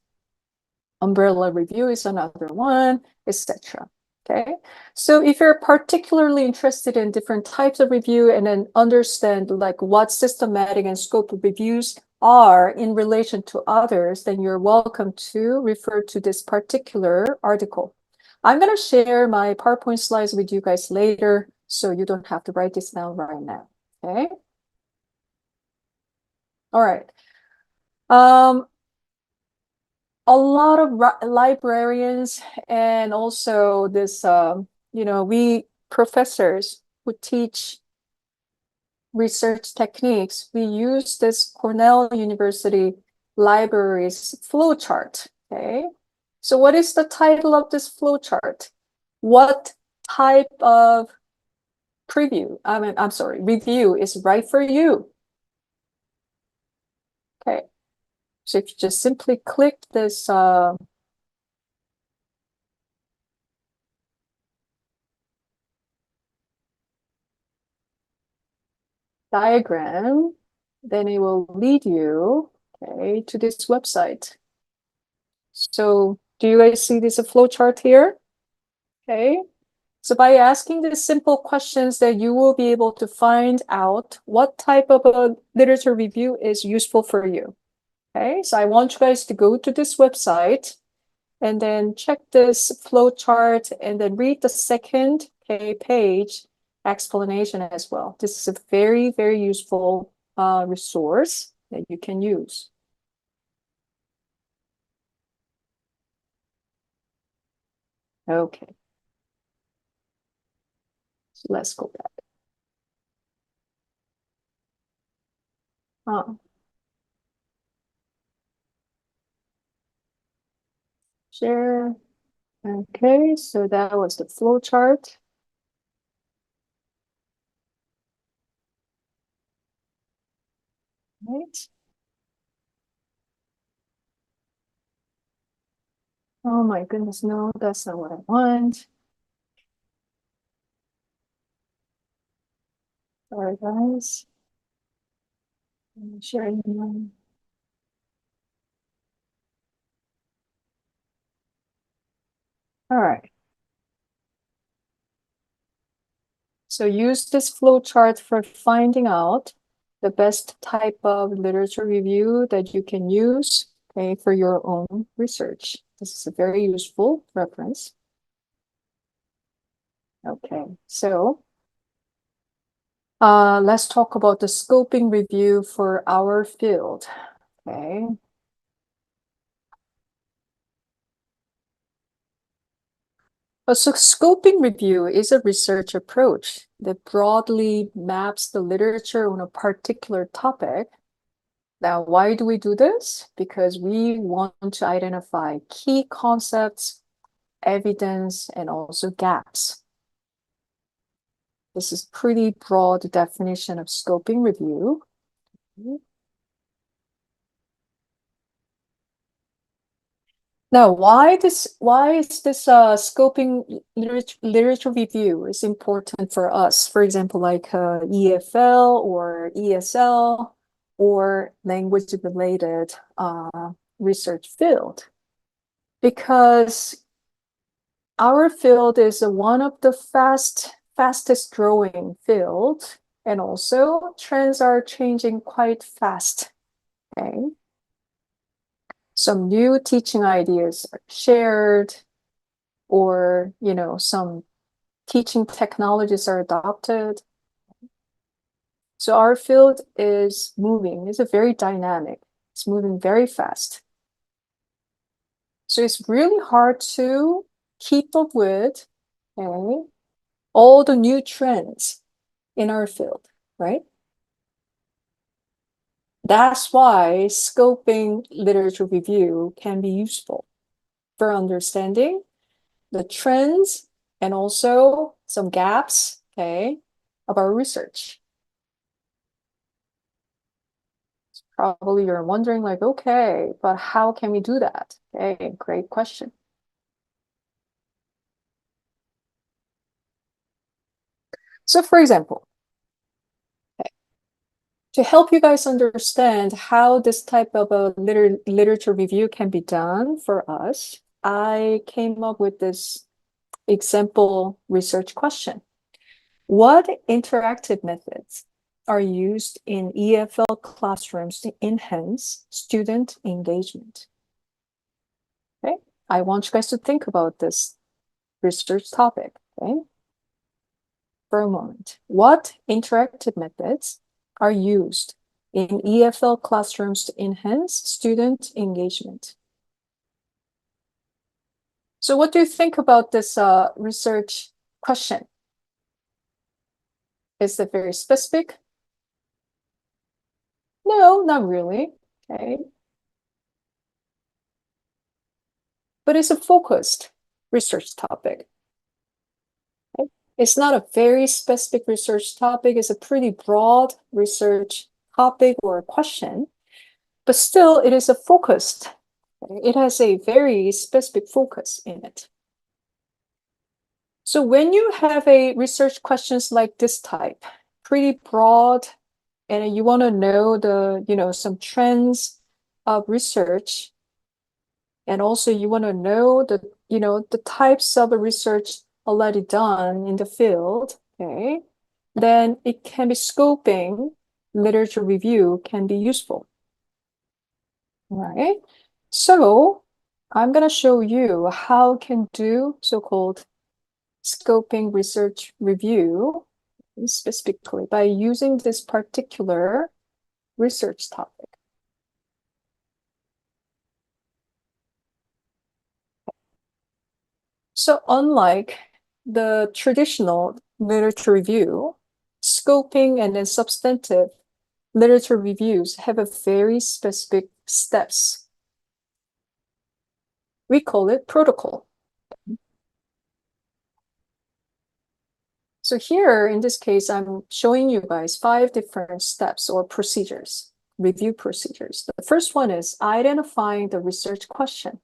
Umbrella review is another one, etc. Okay, so if you're particularly interested in different types of review and then understand like what systematic and scope of reviews are in relation to others, then you're welcome to refer to this particular article. I'm going to share my PowerPoint slides with you guys later, so you don't have to write this down right now. Okay. All right. A lot of librarians and also this, we professors who teach research techniques, we use this Cornell University Libraries flowchart, okay? So what is the title of this flowchart? What type of review is right for you? Okay, so if you just simply click this diagram, then it will lead you, okay, to this website. So do you guys see this flowchart here? Okay, so by asking these simple questions, that you will be able to find out what type of a literature review is useful for you. Okay, so I want you guys to go to this website and then check this flowchart and then read the second page explanation as well. This is a very, very useful resource that you can use. Okay. So let's go back. Share. Okay, so that was the flowchart. Right. Oh my goodness, no, that's not what I want. Sorry, guys. I'm sharing mine. All right. So use this flowchart for finding out the best type of literature review that you can use, okay, for your own research. This is a very useful reference. Okay, so let's talk about the scoping review for our field. Okay. So scoping review is a research approach that broadly maps the literature on a particular topic. Now, why do we do this? Because we want to identify key concepts, evidence, and also gaps. This is pretty broad definition of scoping review. Now, why is this scoping literature review is important for us? For example, like EFL or ESL or language-related research field, because our field is one of the fastest growing field, and also trends are changing quite fast. Okay. Some new teaching ideas are shared, or some teaching technologies are adopted. So our field is moving, it's very dynamic, it's moving very fast. So it's really hard to keep up with, okay, all the new trends in our field, right? That's why scoping literature review can be useful for understanding the trends and also some gaps, okay, of our research. Probably you're wondering like, okay, but how can we do that? Okay, great question. So for example, okay, to help you guys understand how this type of a literature review can be done for us, I came up with this example research question. What interactive methods are used in EFL classrooms to enhance student engagement? Okay, I want you guys to think about this research topic, okay, for a moment. What interactive methods are used in EFL classrooms to enhance student engagement? So what do you think about this research question? Is it very specific? No, not really. Okay. but it's a focused research topic. Okay? It's not a very specific research topic. It's a pretty broad research topic or question, but still it is a focused. It has a very specific focus in it. So when you have a research questions like this type, pretty broad, and you want to know the, some trends of research, and also you want to know the types of research already done in the field, okay, then it can be scoping, literature review can be useful. All right, so I'm going to show you how you can do so-called scoping research review, specifically by using this particular research topic. So unlike the traditional literature review, scoping and then substantive literature reviews have a very specific steps. We call it protocol. So here, in this case, I'm showing you guys 5 different steps or procedures, review procedures. The first one is identifying the research question.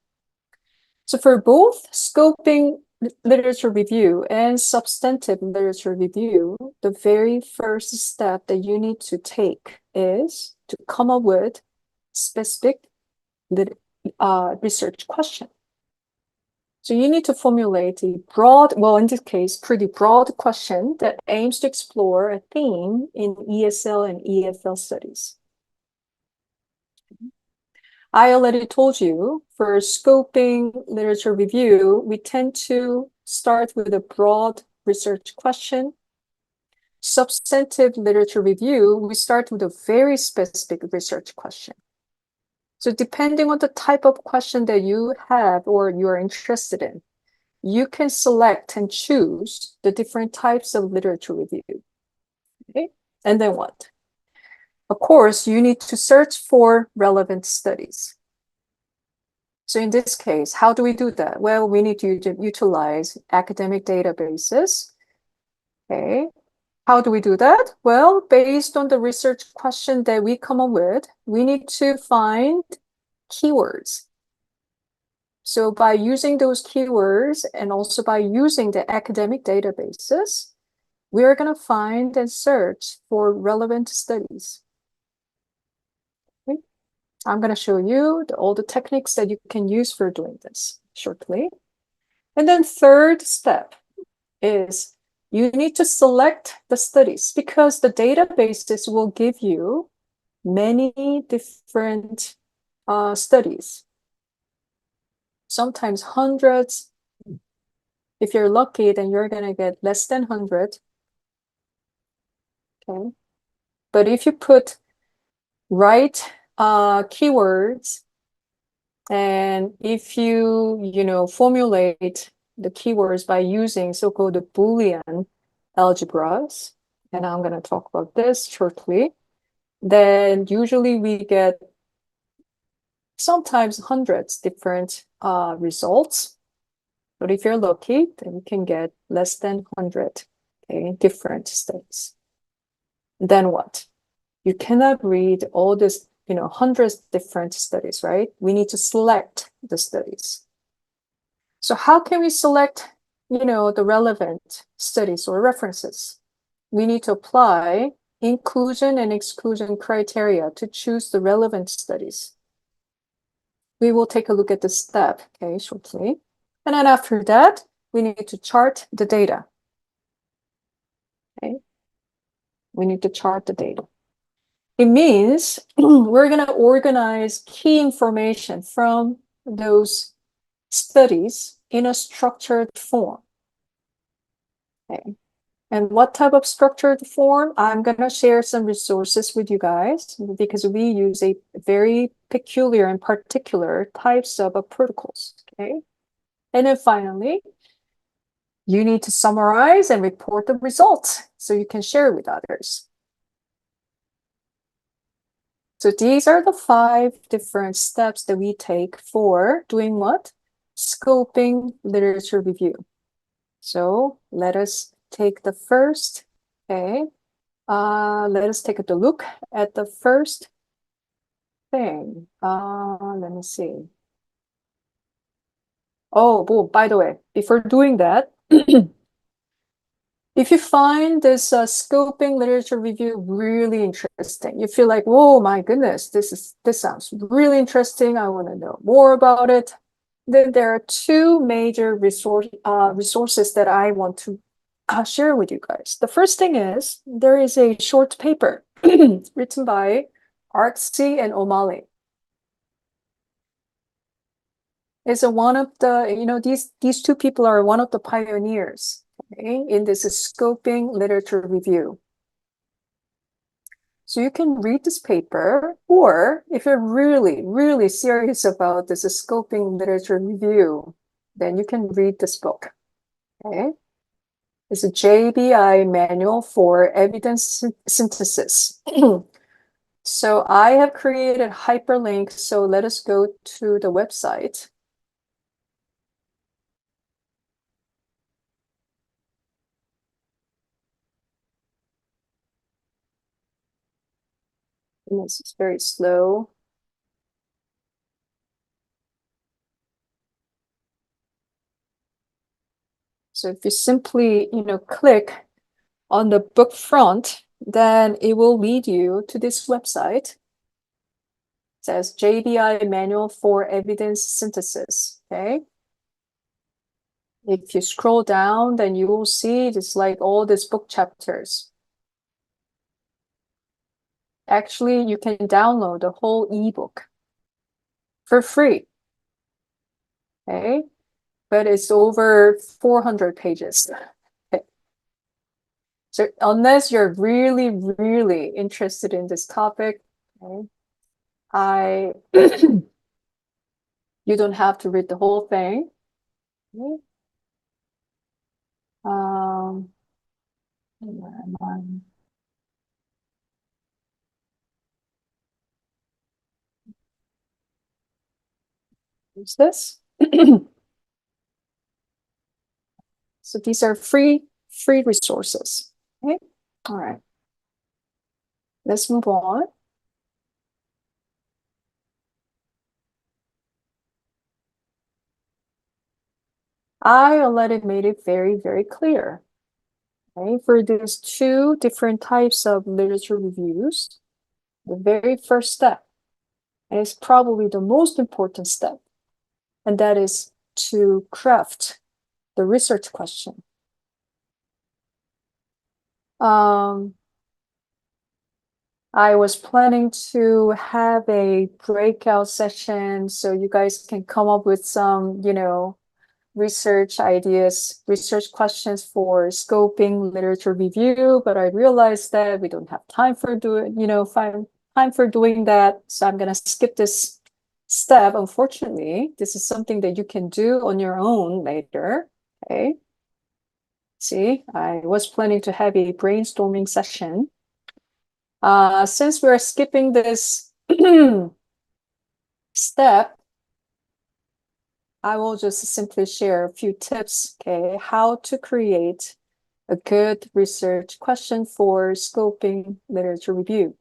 So for both scoping literature review and substantive literature review, the very first step that you need to take is to come up with specific research question. So you need to formulate a broad, well, in this case, pretty broad question that aims to explore a theme in ESL and EFL studies. I already told you, for scoping literature review, we tend to start with a broad research question. Substantive literature review, we start with a very specific research question. So depending on the type of question that you have or you're interested in, you can select and choose the different types of literature review. Okay? And then what? Of course, you need to search for relevant studies. So in this case, how do we do that? Well, we need to utilize academic databases. Okay. How do we do that? Well, based on the research question that we come up with, we need to find keywords. So by using those keywords and also by using the academic databases, we are going to find and search for relevant studies. Okay. I'm going to show you all the techniques that you can use for doing this shortly. And then third step is you need to select the studies because the databases will give you many different studies. Sometimes hundreds. If you're lucky, then you're going to get less than 100. Okay. But if you put right keywords, and if you formulate the keywords by using so-called Boolean algebras, and I'm going to talk about this shortly, then usually we get sometimes hundreds different results. But if you're lucky, then you can get less than 100, okay, different studies. Then what? You cannot read all this, hundreds different studies, right? We need to select the studies. So how can we select, the relevant studies or references? We need to apply inclusion and exclusion criteria to choose the relevant studies. We will take a look at this step, okay, shortly. And then after that, we need to chart the data. Okay. We need to chart the data. It means we're going to organize key information from those studies in a structured form. Okay. And what type of structured form? I'm going to share some resources with you guys because we use a very peculiar and particular types of protocols. Okay. And then finally, you need to summarize and report the results so you can share with others. So these are the 5 different steps that we take for doing what? scoping literature review. So let us take the first, okay. Let us take a look at the first thing. Let me see. Oh, by the way, before doing that, if you find this scoping literature review really interesting, you feel like, oh my goodness, this sounds really interesting. I want to know more about it. Then there are two major resources that I want to share with you guys. The first thing is there is a short paper written by 𝙗𝙧𝙙𝙬 and O'Malley. It's one of the, these two people are one of the pioneers, okay, in this scoping literature review. So you can read this paper, or if you're really, really serious about this scoping literature review, then you can read this book, okay? It's a JBI manual for evidence synthesis. So I have created hyperlink, so let us go to the website. And this is very slow. So if you simply, click on the book front, then it will lead you to this website. It says JBI Manual for Evidence Synthesis, okay? If you scroll down, then you will see just like all these book chapters. Actually, you can download the whole ebook for free, okay? But it's over 400 pages. Okay. So unless you're really, really interested in this topic, okay, you don't have to read the whole thing. Okay. Where am I? What's this? So these are free resources. Okay. All right. Let's move on. I already made it very, very clear. Okay, for these two different types of literature reviews, the very first step, and it's probably the most important step, and that is to craft the research question. I was planning to have a breakout session so you guys can come up with some, research ideas, research questions for scoping literature review, but I realized that we don't have time for doing that. So I'm gonna skip this step. Unfortunately, this is something that you can do on your own later. Okay. See, I was planning to have a brainstorming session. Since we're skipping this step, I will just simply share a few tips, okay, how to create a good research question for scoping literature review.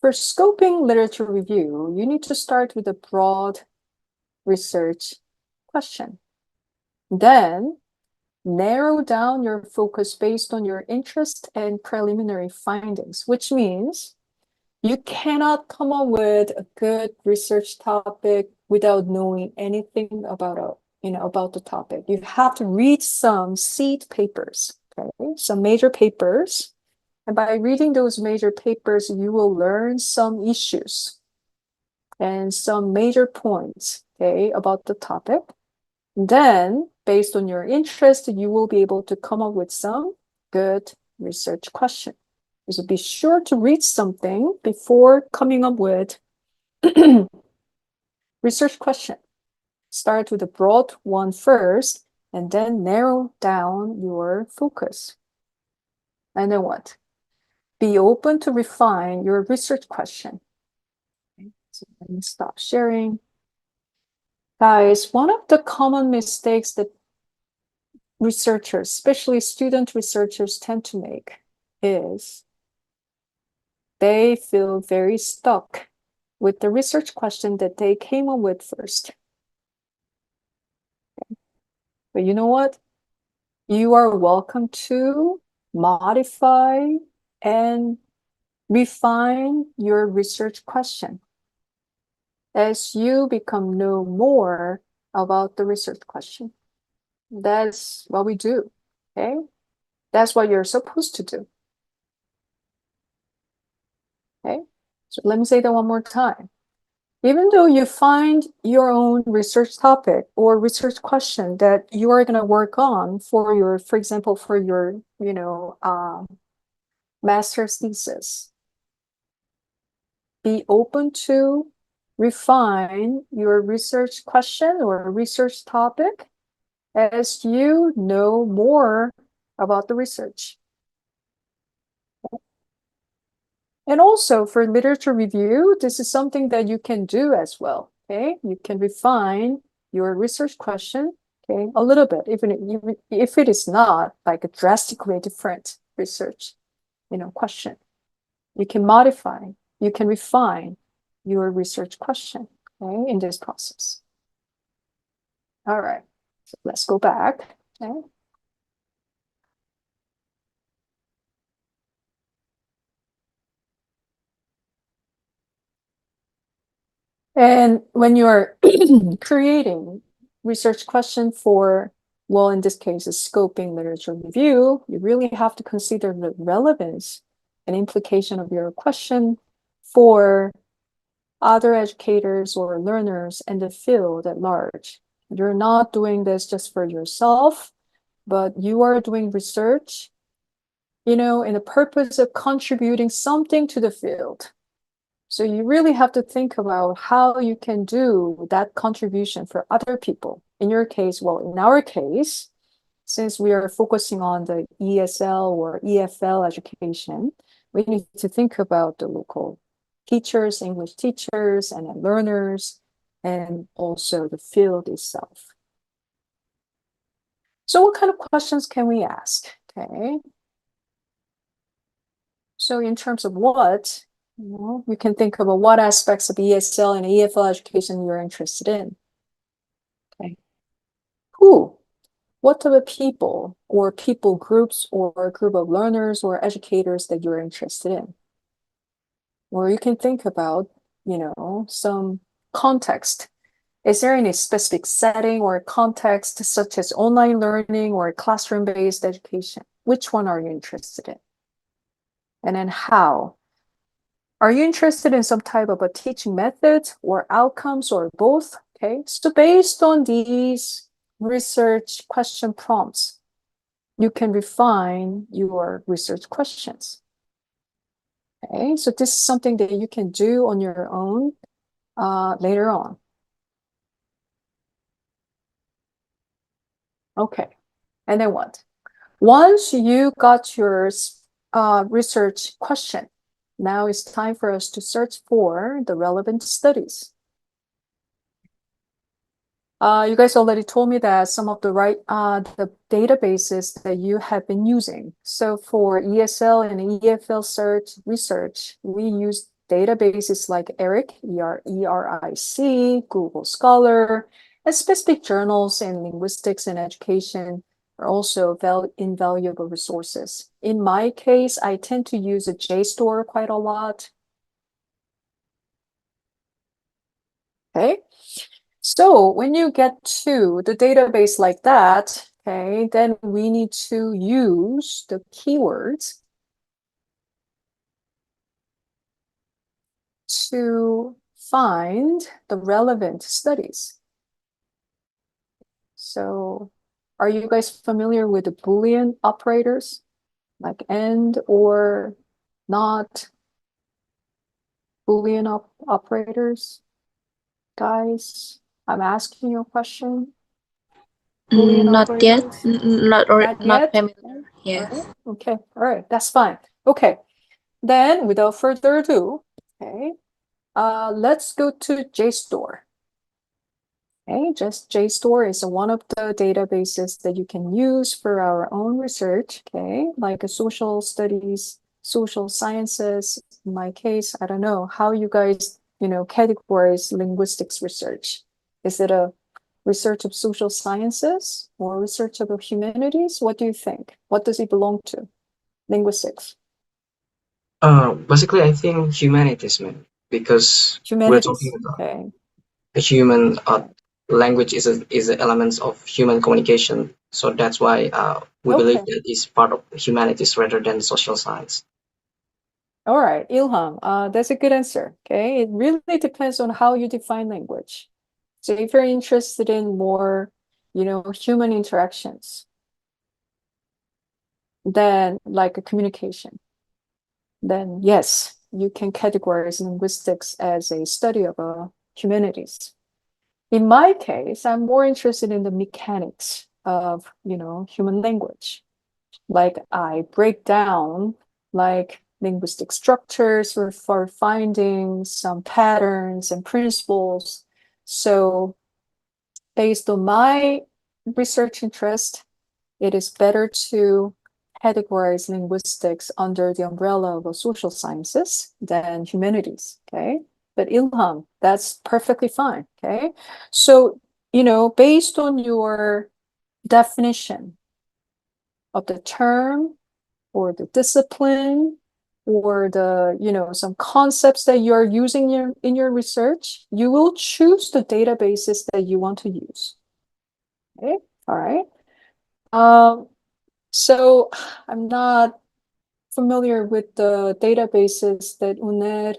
For scoping literature review, you need to start with a broad research question. Then narrow down your focus based on your interest and preliminary findings, which means you cannot come up with a good research topic without knowing anything about the topic. You have to read some seed papers, okay, some major papers. And by reading those major papers, you will learn some issues and some major points, okay, about the topic. Then, based on your interest, you will be able to come up with some good research questions. So be sure to read something before coming up with research question. Start with a broad one first, and then narrow down your focus. And then what? Be open to refine your research question. Okay, so let me stop sharing. Guys, one of the common mistakes that researchers, especially student researchers, tend to make is they feel very stuck with the research question that they came up with first. But you know what? You are welcome to modify and refine your research question as you know more about the research question. That's what we do, okay? That's what you're supposed to do, okay? So let me say that one more time. Even though you find your own research topic or research question that you are going to work on for your, for example, for your, master's thesis, be open to refine your research question or research topic as you know more about the research. And also for literature review, this is something that you can do as well, okay? You can refine your research question, okay, a little bit, even if it is not like a drastically different research, question. You can modify, you can refine your research question, okay, in this process. All right, so let's go back, okay? And when you're creating research question for, well, in this case, a scoping literature review, you really have to consider the relevance and implication of your question for other educators or learners in the field at large. You're not doing this just for yourself, but you are doing research, in the purpose of contributing something to the field. So you really have to think about how you can do that contribution for other people. In your case, well, in our case, since we are focusing on the ESL or EFL education, we need to think about the local teachers, English teachers, and then learners, and also the field itself. So what kind of questions can we ask? Okay. So in terms of what, you can think about what aspects of ESL and EFL education you're interested in. Okay. Who? What type of people or people groups or a group of learners or educators that you're interested in? Or you can think about, some context. Is there any specific setting or context such as online learning or classroom-based education? Which one are you interested in? And then how? Are you interested in some type of a teaching method or outcomes or both? Okay, so based on these research question prompts, you can refine your research questions. Okay, so this is something that you can do on your own later on. Okay, and then what? Once you got your research question, now it's time for us to search for the relevant studies. You guys already told me that some of the the databases that you have been using. So for ESL and EFL research, we use databases like ERIC, E-R-I-C, Google Scholar, and specific journals in linguistics and education are also invaluable resources. In my case, I tend to use a JSTOR quite a lot. Okay. So when you get to the database like that, okay, then we need to use the keywords to find the relevant studies. So are you guys familiar with the Boolean operators, like and or not? Boolean operators? Guys, I'm asking you a question. Not yet. Operators? Not yet? familiar. Yes. Right. Okay. All right. That's fine. Okay. Then, without further ado, okay, let's go to JSTOR. Okay, just JSTOR is one of the databases that you can use for our own research, okay, like a social studies, social sciences. In my case, I don't know how you guys, categorize linguistics research. Is it a research of social sciences or research of the humanities? What do you think? What does it belong to? Linguistics. Basically, I think humanities, man, because we're talking Humanities, about okay. a human language is a element of human communication. So that's why we believe Okay. that it's part of humanities rather than social science. All right, Ilham, that's a good answer. Okay, it really depends on how you define language. So if you're interested in more, human interactions, then like a communication, then yes, you can categorize linguistics as a study of humanities. In my case, I'm more interested in the mechanics of, human language. Like I break down like linguistic structures for finding some patterns and principles. So based on my research interest, it is better to categorize linguistics under the umbrella of social sciences than humanities, okay? But Ilham, that's perfectly fine, okay? So, based on your definition of the term or the discipline or the, some concepts that you're using in your research, you will choose the databases that you want to use. Okay, all right. So I'm not familiar with the databases that 𝙭𝙀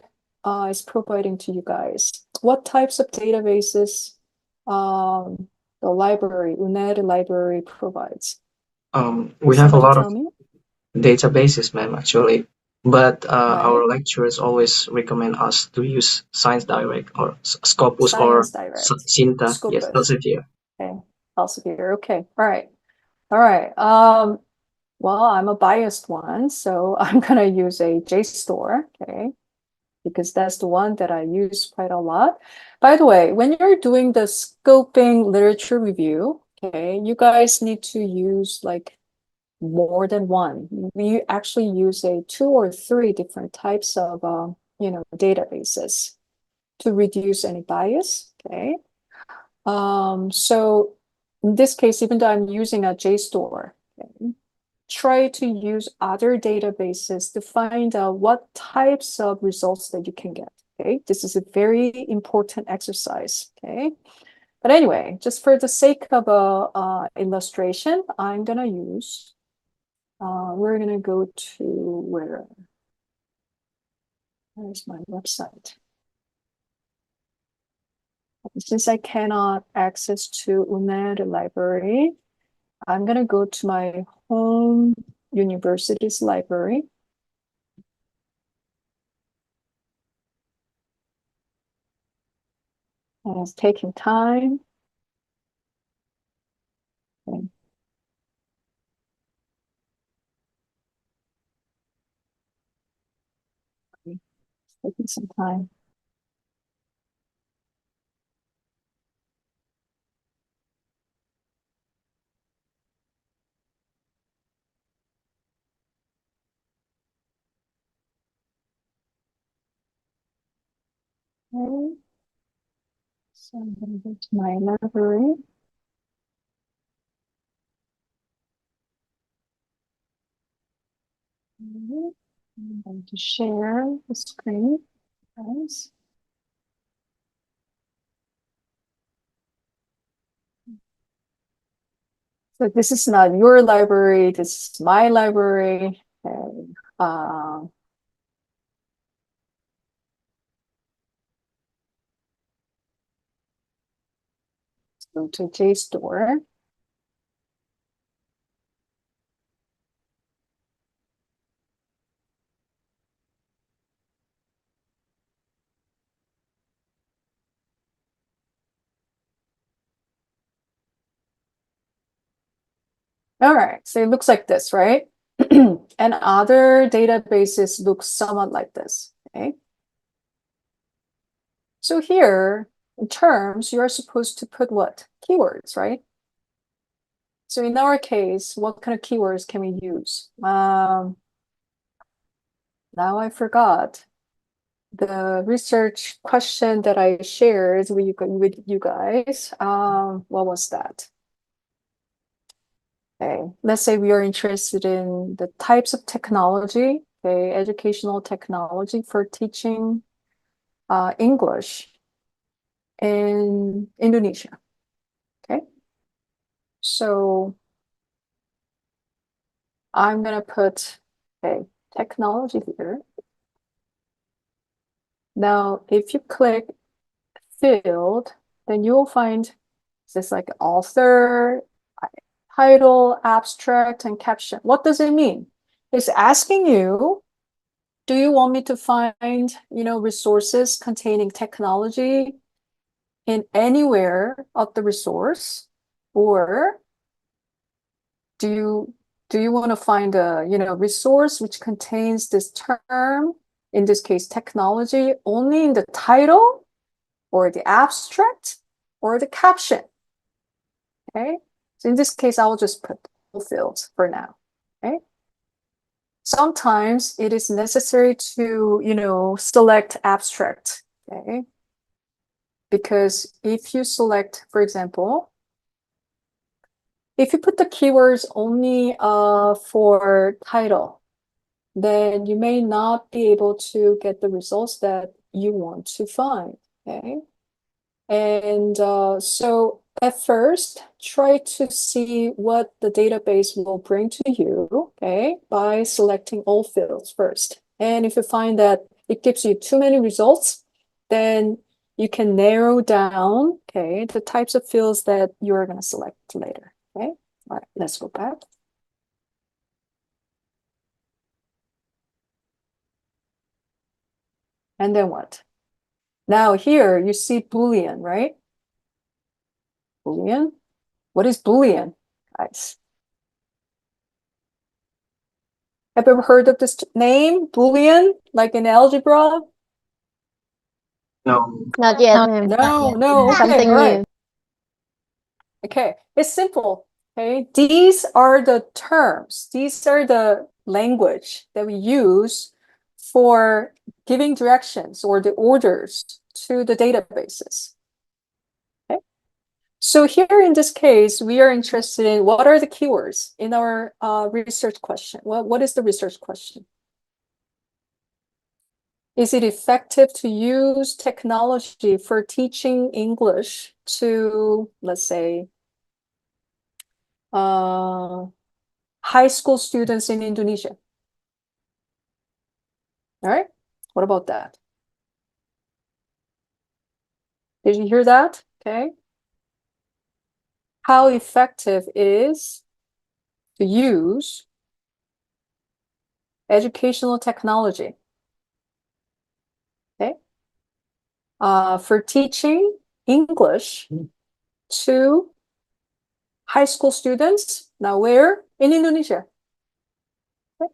is providing to you guys. What types of databases the library, 𝙭𝙀 library provides? We have a Somebody lot tell of me? databases, ma'am, actually, but Right. our lecturers always recommend us to use Science Direct or Scopus or Science Direct, Cinta. Yes, Scopus. Elsevier. Okay, Elsevier. Okay, all right. All right. Well, I'm a biased one, so I'm gonna use a JSTOR, okay, because that's the one that I use quite a lot. By the way, when you're doing the scoping literature review, okay, you guys need to use like more than one. We actually use a 2 or 3 different types of, databases to reduce any bias, okay? So in this case, even though I'm using a JSTOR, okay, try to use other databases to find out what types of results that you can get, okay? This is a very important exercise, okay? But anyway, just for the sake of a illustration, I'm gonna use, we're gonna go to where's my website? Since I cannot access to 𝙭𝙀 library, I'm gonna go to my home university's library. And it's taking time. Okay. It's taking some time. Okay. So I'm going to go to my library. Okay. I'm going to share the screen, guys. So this is not your library, this is my library. Okay. Let's go to JSTOR. All right, so it looks like this, right? And other databases look somewhat like this, okay? So here, in terms, you're supposed to put what? Keywords, right? So in our case, what kind of keywords can we use? Now I forgot the research question that I shared with you guys. What was that? Okay, let's say we are interested in the types of technology, okay, educational technology for teaching English in Indonesia. Okay, so I'm gonna put technology here. Now, if you click field, then you will find this like author, title, abstract, and caption. What does it mean? It's asking you, do you want me to find, resources containing technology in anywhere of the resource, or do you want to find a, resource which contains this term, in this case, technology, only in the title or the abstract or the caption? Okay. So in this case, I will just put all fields for now. Okay. Sometimes it is necessary to, select abstract. Okay. Because if you select, for example, if you put the keywords only for title, then you may not be able to get the results that you want to find. Okay. And so at first, try to see what the database will bring to you, okay, by selecting all fields first. And if you find that it gives you too many results, then you can narrow down, okay, the types of fields that you're going to select later. Okay, all right, let's go back. And then what? Now here you see Boolean, right? Boolean? What is Boolean, guys? Have you ever heard of this name, Boolean, like in algebra? No. Not yet, ma'am. No. Okay, Something all right. new. Okay, it's simple. Okay, these are the terms. These are the language that we use for giving directions or the orders to the databases. Okay, so here in this case, we are interested in what are the keywords in our research question. What is the research question? Is it effective to use technology for teaching English to, let's say, high school students in Indonesia? All right, what about that? Did you hear that? Okay. How effective it is to use educational technology, okay, for teaching English to high school students. Now, where? In Indonesia. Okay.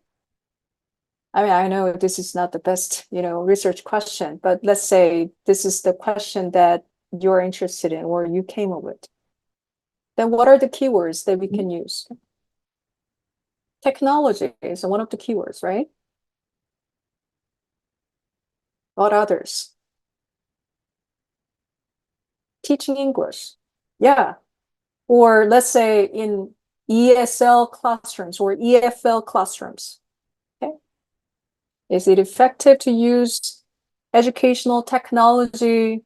I mean, I know this is not the best, research question, but let's say this is the question that you're interested in or you came up with. Then what are the keywords that we can use? Technology is one of the keywords, right? What others? Teaching English. Yeah. Or let's say in ESL classrooms or EFL classrooms. Okay. Is it effective to use educational technology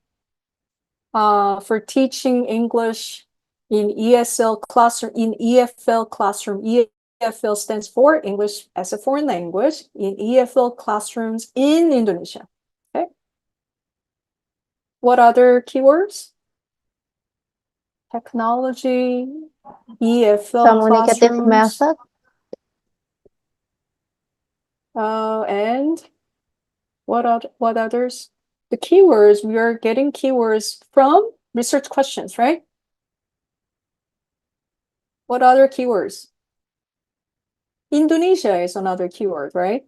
for teaching English in ESL classroom, in EFL classroom? EFL stands for English as a Foreign Language in EFL classrooms in Indonesia. Okay. What other keywords? Technology, EFL Communicative classrooms. method. And what others? The keywords, we are getting keywords from research questions, right? What other keywords? Indonesia is another keyword, right?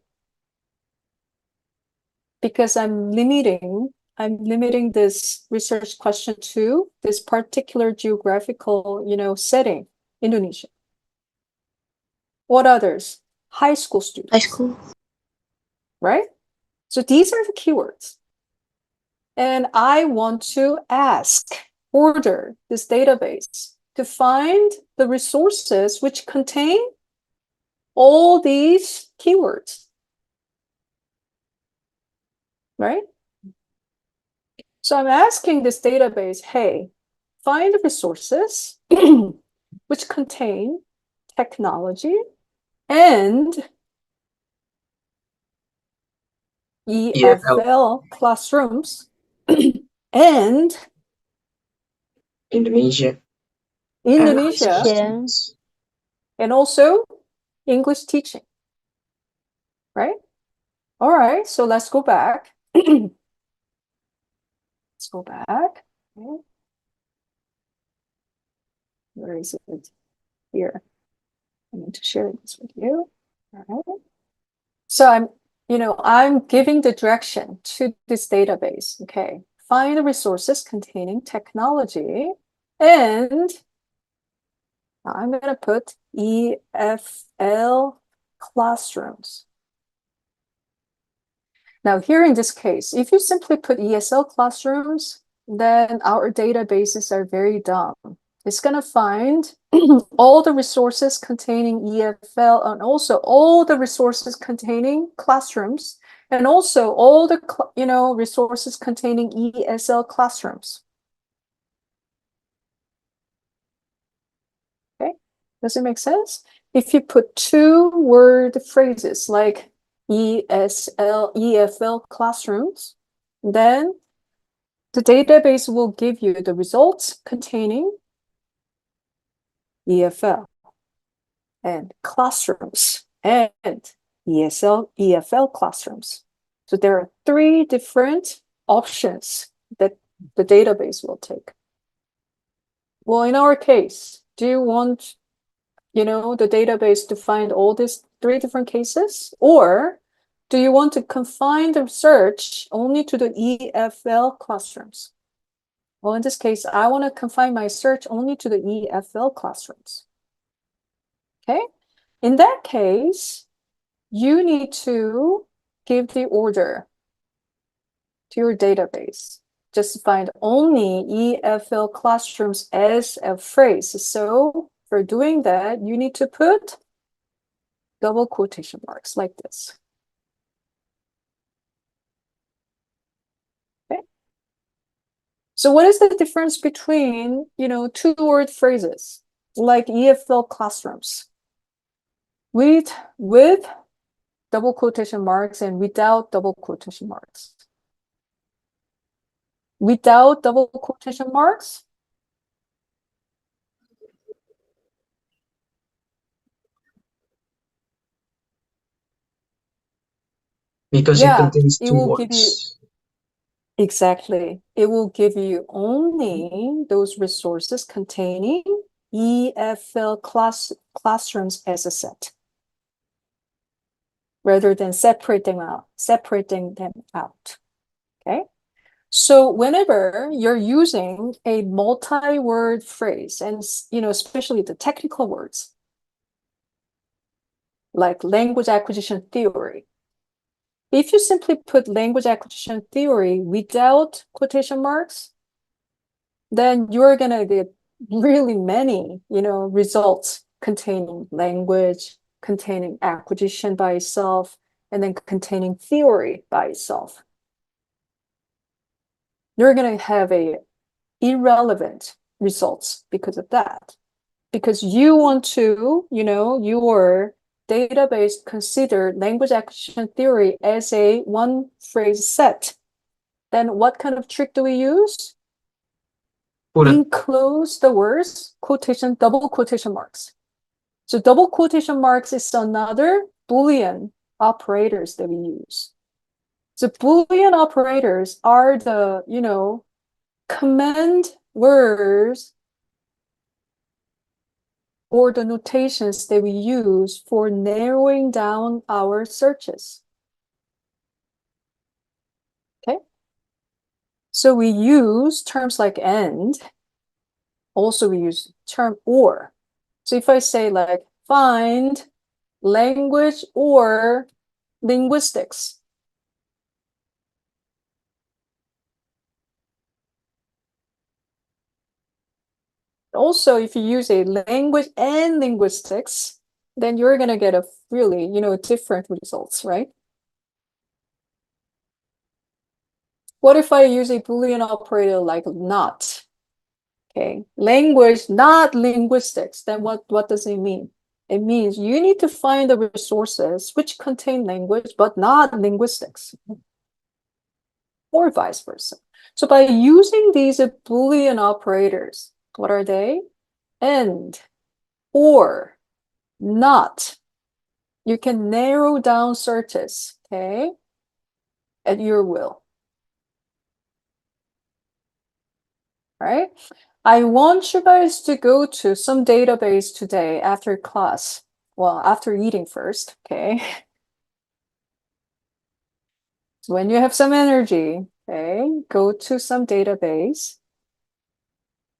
Because I'm limiting I'm limiting this research question to this particular geographical, setting, Indonesia. What others? High school students. High school. Right? So these are the keywords. And I want to order this database to find the resources which contain all these keywords. Right? So I'm asking this database, hey, find the resources which contain technology and EFL classrooms and Indonesia. Yeah. And also English teaching. Right? All right, so let's go back. Let's go back. Okay. Where is it? Here. I need to share this with you. All right. So I'm giving the direction to this database. Okay. Find the resources containing technology, and I'm going to put EFL classrooms. Now here in this case, if you simply put ESL classrooms, then our databases are very dumb. It's going to find all the resources containing EFL and also all the resources containing classrooms and also all the resources containing ESL classrooms. Okay, does it make sense? If you put two-word phrases like ESL, EFL classrooms, then the database will give you the results containing EFL and classrooms and ESL, EFL classrooms. So there are three different options that the database will take. Well, in our case, do you want, the database to find all these three different cases? Or do you want to confine the search only to the EFL classrooms? Well, in this case, I want to confine my search only to the EFL classrooms. Okay? In that case, you need to give the order to your database. Just find only EFL classrooms as a phrase. So for doing that, you need to put double quotation marks like this. Okay. So what is the difference between, two-word phrases like EFL classrooms with double quotation marks and without double quotation marks? Without double quotation marks, Because it contains it two will words. give you exactly. It will give you only those resources containing EFL classrooms as a set, rather than separating them out. Okay. So whenever you're using a multi-word phrase, and especially the technical words like language acquisition theory, if you simply put language acquisition theory without quotation marks, then you're gonna get really many, results containing language, containing acquisition by itself, and then containing theory by itself. You're gonna have irrelevant results because of that. Because you want to, your database consider language acquisition theory as a one phrase set. Then what kind of trick do we use? Enclose the words, double quotation marks. So double quotation marks is another Boolean operators that we use. So Boolean operators are the, command words or the notations that we use for narrowing down our searches. Okay? So we use terms like and. Also, we use term or. So if I say like, find language or linguistics. Also, if you use a language and linguistics, then you're going to get a really, different results, right? What if I use a Boolean operator like not? Okay, language, not linguistics, then what does it mean? It means you need to find the resources which contain language, but not linguistics, or vice versa. So by using these Boolean operators, what are they? And, or, not. You can narrow down searches, okay, at your will. Right? I want you guys to go to some database today after class. Well, after eating first, okay? So when you have some energy, okay, go to some database.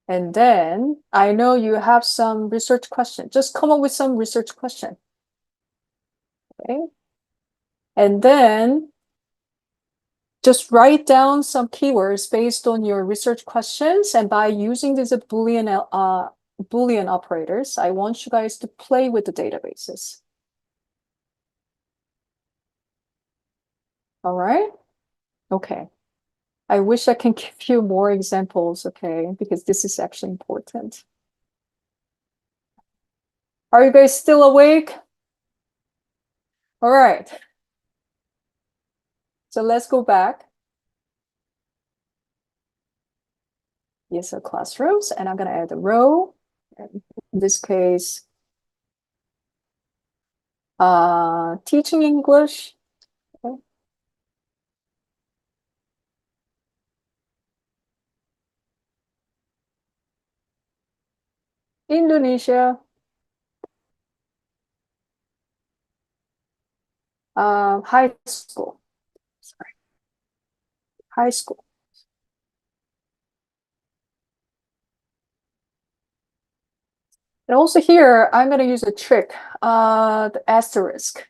And then I know you have some research question. Just come up with some research question. Okay? And then just write down some keywords based on your research questions. And by using these Boolean operators, I want you guys to play with the databases. All right? Okay. I wish I can give you more examples, okay? Because this is actually important. Are you guys still awake? All right. So let's go back. ESL classrooms, and I'm going to add a row. In this case, teaching English. Okay. Indonesia. High school. Sorry. High school. And also here, I'm going to use a trick, the asterisk.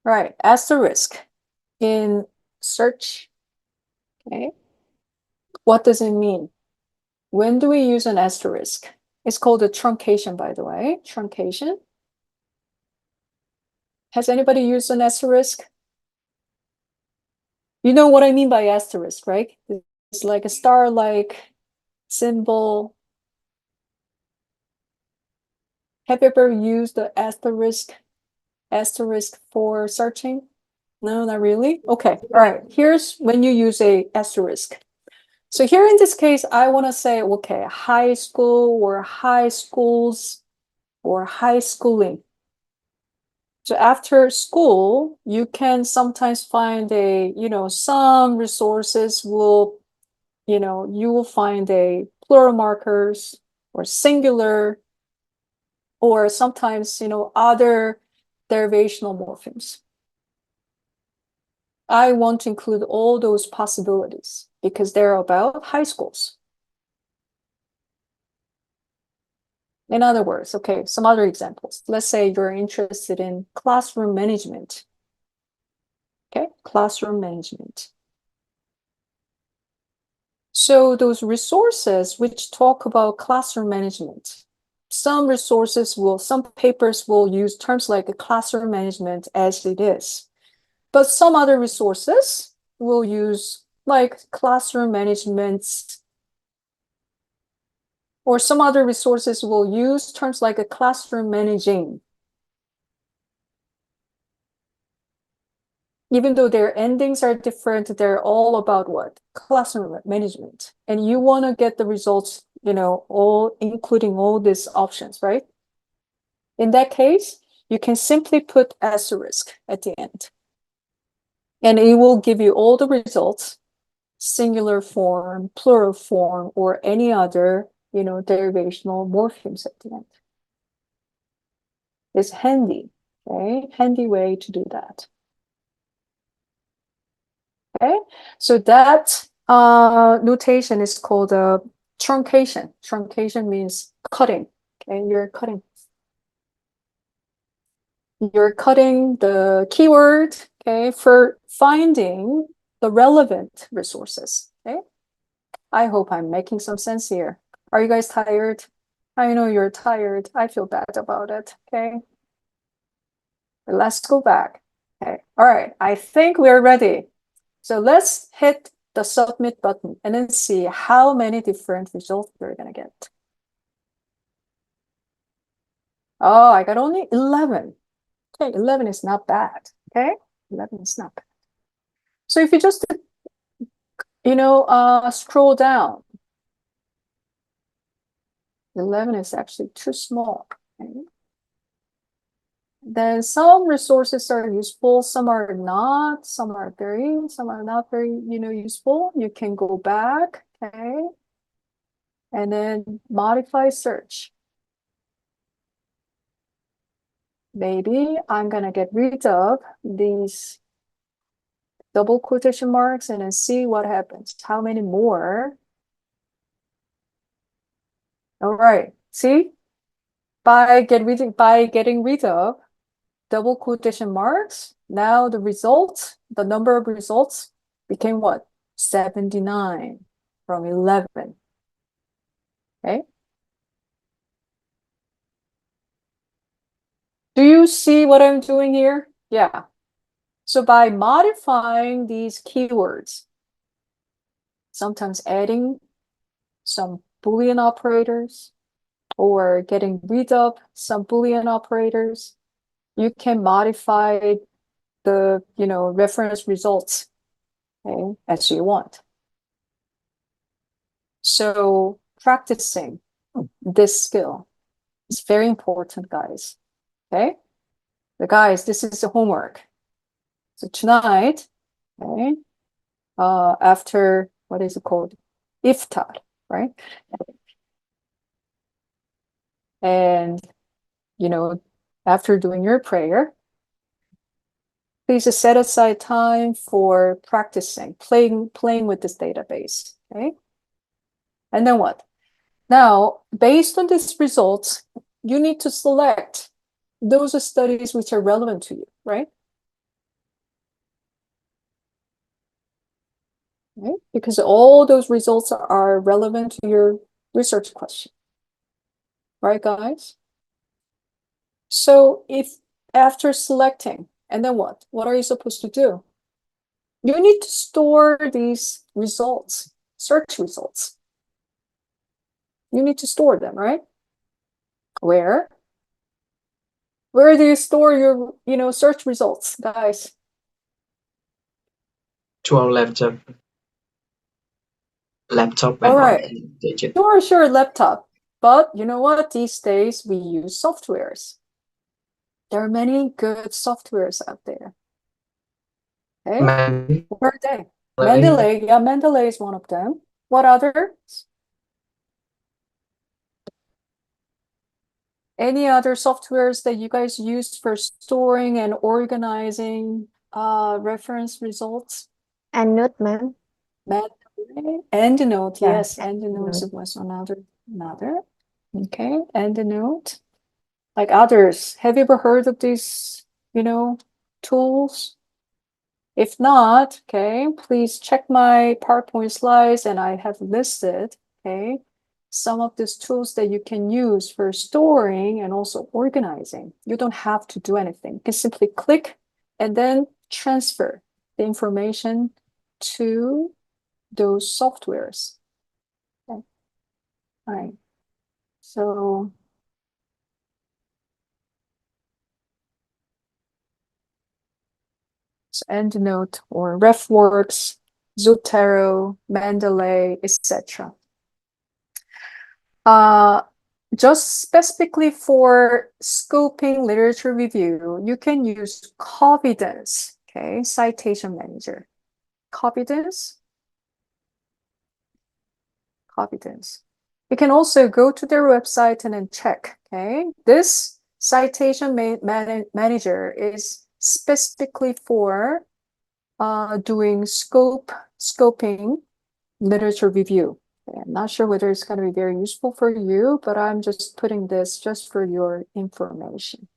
Right, asterisk in search. Okay. What does it mean? When do we use an asterisk? It's called a truncation, by the way. Truncation. Has anybody used an asterisk? You know what I mean by asterisk, right? It's like a star-like symbol. Have you ever used the asterisk for searching? No, not really. Okay, all right. Here's when you use a asterisk. So here in this case, I want to say, okay, high school or high schools or high schooling. So after school, you can sometimes find some resources will, you will find a plural markers or singular, or sometimes, other derivational morphemes. I want to include all those possibilities because they're about high schools. In other words, okay, some other examples. Let's say you're interested in classroom management. Okay, classroom management. So those resources which talk about classroom management, some papers will use terms like classroom management as it is. But some other resources will use like classroom management, or some other resources will use terms like a classroom managing. Even though their endings are different, they're all about what? Classroom management. And you want to get the results, including all these options, right? In that case, you can simply put asterisk at the end. And it will give you all the results, singular form, plural form, or any other, derivational morphemes at the end. It's handy. Okay, handy way to do that. Okay, so that notation is called truncation. Truncation means cutting. Okay, you're cutting. You're cutting the keyword, okay, for finding the relevant resources. Okay, I hope I'm making some sense here. Are you guys tired? I know you're tired. I feel bad about it. Okay, but let's go back. Okay, all right. I think we're ready. So let's hit the submit button and then see how many different results we're gonna get. Oh, I got only 11. Okay, 11 is not bad. Okay, 11 is not bad. So if you just, scroll down, 11 is actually too small. Okay? Then some resources are useful, some are not, some are not very, useful. You can go back, okay, and then modify search. Maybe I'm gonna get rid of these double quotation marks and then see what happens. How many more? All right, see? By getting rid of double quotation marks, now the results, the number of results became what? 79 from 11. Okay. Do you see what I'm doing here? Yeah. So by modifying these keywords, sometimes adding some Boolean operators or getting rid of some Boolean operators, you can modify the, reference results, okay, as you want. So practicing this skill is very important, guys. Okay? But guys, this is the homework. So tonight, okay, after, what is it called? Iftar, right? And, after doing your prayer, please set aside time for practicing, playing with this database, okay? And then what? Now, based on these results, you need to select those studies which are relevant to you, right? Right? Because all those results are relevant to your research question. Right, guys? So if after selecting, and then what? What are you supposed to do? You need to store these results, search results. You need to store them, right? Where? Where do you store your, search results, guys? To our laptop All and right. on gadget. Sure, laptop. But you know what? These days we use softwares. There are many good softwares out there. Okay? What are they? Mendeley. Yeah, Mendeley is one of them. What others? Any other softwares that you guys use for storing and organizing reference results? EndNote, ma'am. EndNote, Yeah, yes, EndNote was another. Okay, EndNote. Like others, have you ever heard of these, tools? If not, okay, please check my PowerPoint slides and I have listed, okay, some of these tools that you can use for storing and also organizing. You don't have to do anything. You can simply click and then transfer the information to those softwares. Okay. All right. So EndNote or RefWorks, Zotero, Mendeley, etc. Just specifically for scoping literature review, you can use Covidence, okay, citation manager. Covidence. You can also go to their website and then check, okay. This citation manager is specifically for doing scoping literature review. Okay, I'm not sure whether it's going to be very useful for you, but I'm just putting this just for your information.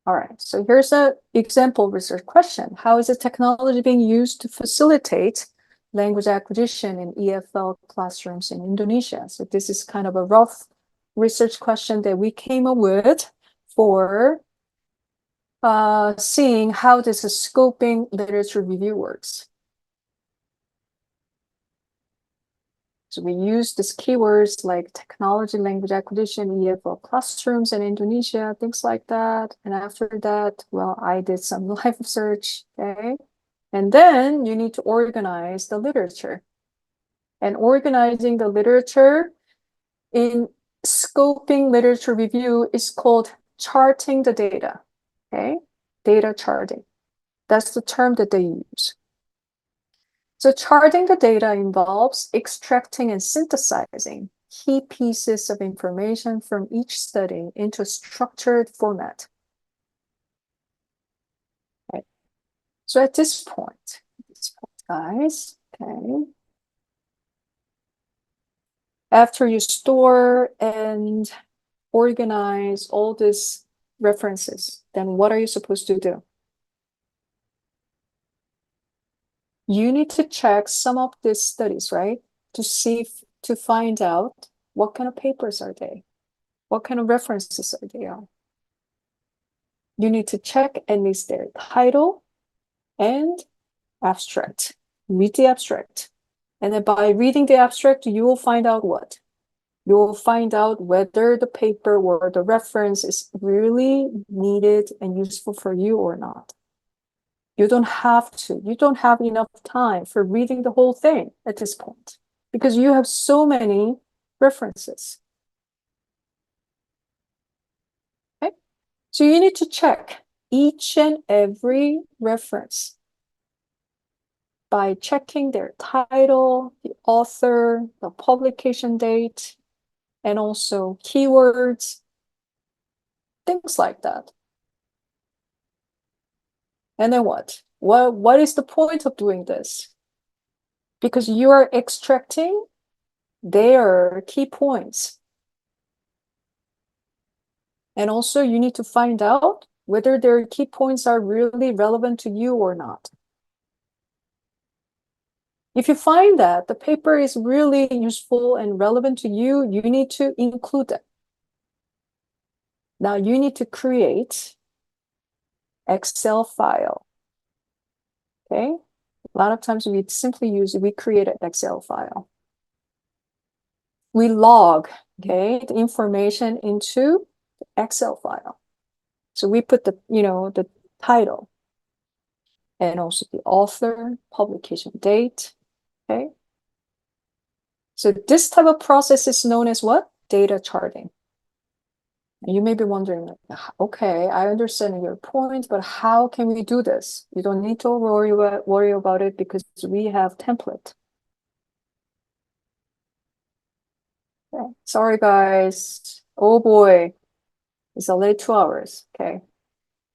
All right, so here's an example research question. How is the technology being used to facilitate language acquisition in EFL classrooms in Indonesia? So this is kind of a rough research question that we came up with for seeing how this scoping literature review works. So we use these keywords like technology, language acquisition, EFL classrooms in Indonesia, things like that. And after that, well, I did some live research, okay? And then you need to organize the literature. And organizing the literature in scoping literature review is called charting the data, okay? Data charting. That's the term that they use. So charting the data involves extracting and synthesizing key pieces of information from each study into a structured format. Okay. So at this point, guys, okay, after you store and organize all these references, then what are you supposed to do? You need to check some of these studies, right? To find out what kind of papers are they? What kind of references are they on? You need to check at least their title and abstract. Read the abstract. And then by reading the abstract, you will find out what? You will find out whether the paper or the reference is really needed and useful for you or not. You don't have to. You don't have enough time for reading the whole thing at this point because you have so many references. Okay? So you need to check each and every reference by checking their title, the author, the publication date, and also keywords, things like that. And then what? What is the point of doing this? Because you are extracting their key points. And also you need to find out whether their key points are really relevant to you or not. If you find that the paper is really useful and relevant to you, you need to include them. Now you need to create Excel file. Okay? A lot of times we create an Excel file. We log, okay, the information into the Excel file. So we put the title and also the author, publication date, okay? So this type of process is known as what? Data charting. And you may be wondering, okay, I understand your point, but how can we do this? You don't need to worry about it because we have template. Okay. Sorry, guys. Oh boy, it's already 2 hours. Okay.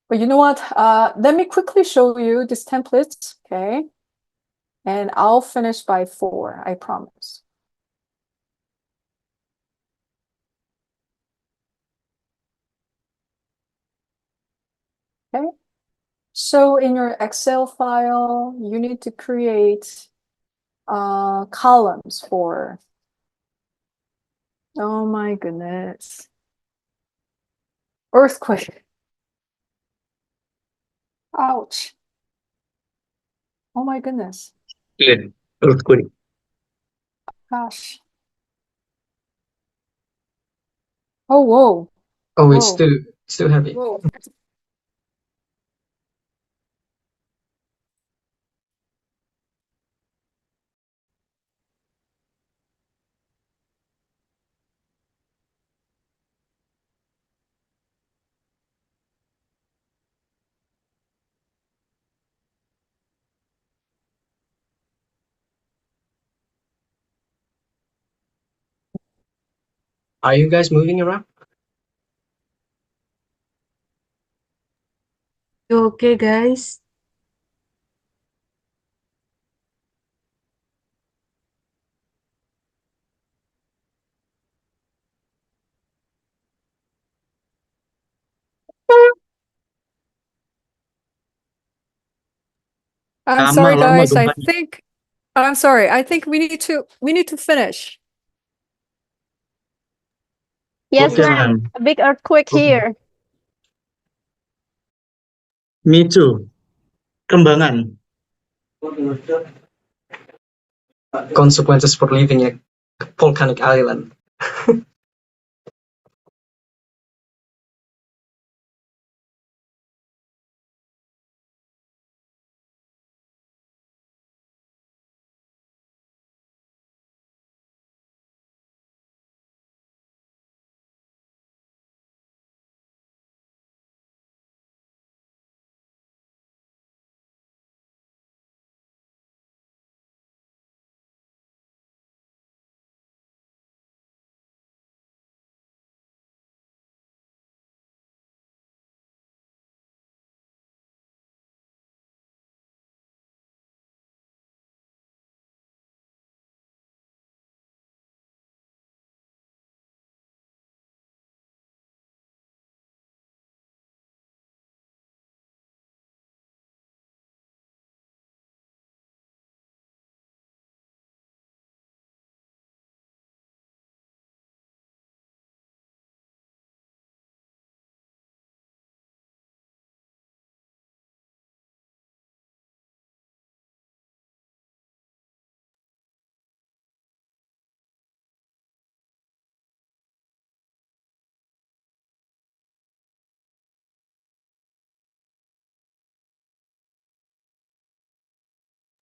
But you know what? Let me quickly show you this template, okay? And I'll finish by 4, I promise. Okay. So in your Excel file, you need to create columns for, oh my goodness, earthquake. Ouch. Oh my goodness. Good. Earthquake. Gosh. Oh, whoa. Oh, it's Whoa. still heavy. Whoa. Are you guys moving around? Okay, guys. I'm sorry, guys. I'm sorry. I think we need to finish. Yes, Okay, ma'am. ma'am. A big earthquake here. Me too. Kembangan. Consequences for living in a volcanic island.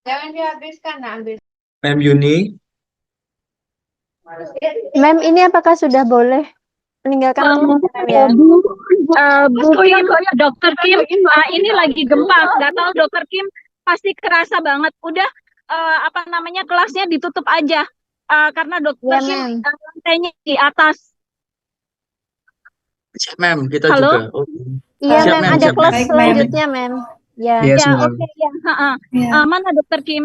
Jangan dihabiskan, ambil. Ma'am Yuni. Ma'am, ini apakah sudah boleh meninggalkan kelas, ma'am ya? Bu Kim, Dokter Kim, ini lagi gempa. Nggak tahu Dokter Kim pasti kerasa banget. Udah kelasnya ditutup aja karena Dokter Ya, Kim ma'am. lantainya di atas. Ma'am, kita Halo? juga. Oh. Iya, Siap, ma'am. ma'am, Ada siap, kelas ma'am. selanjutnya, ma'am. Ya. Yes, Ya, ma'am. oke ya. Mana Dokter Kim?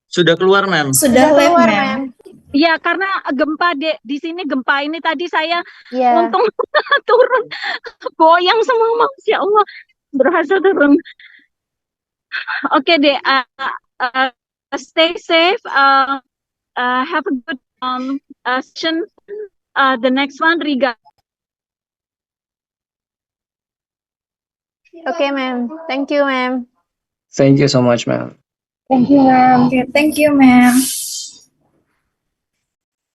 Sudah keluar, ma'am. Sudah keluar, ma'am. Iya, karena gempa di sini gempa ini tadi saya Ya. untung turun goyang semua, Masya Allah berhasil turun. Oke deh, stay safe, have a good session. The next one, Riga. Oke, ma'am. Thank you, ma'am. Thank you so much, ma'am. Thank you, ma'am. Okay, thank you, ma'am.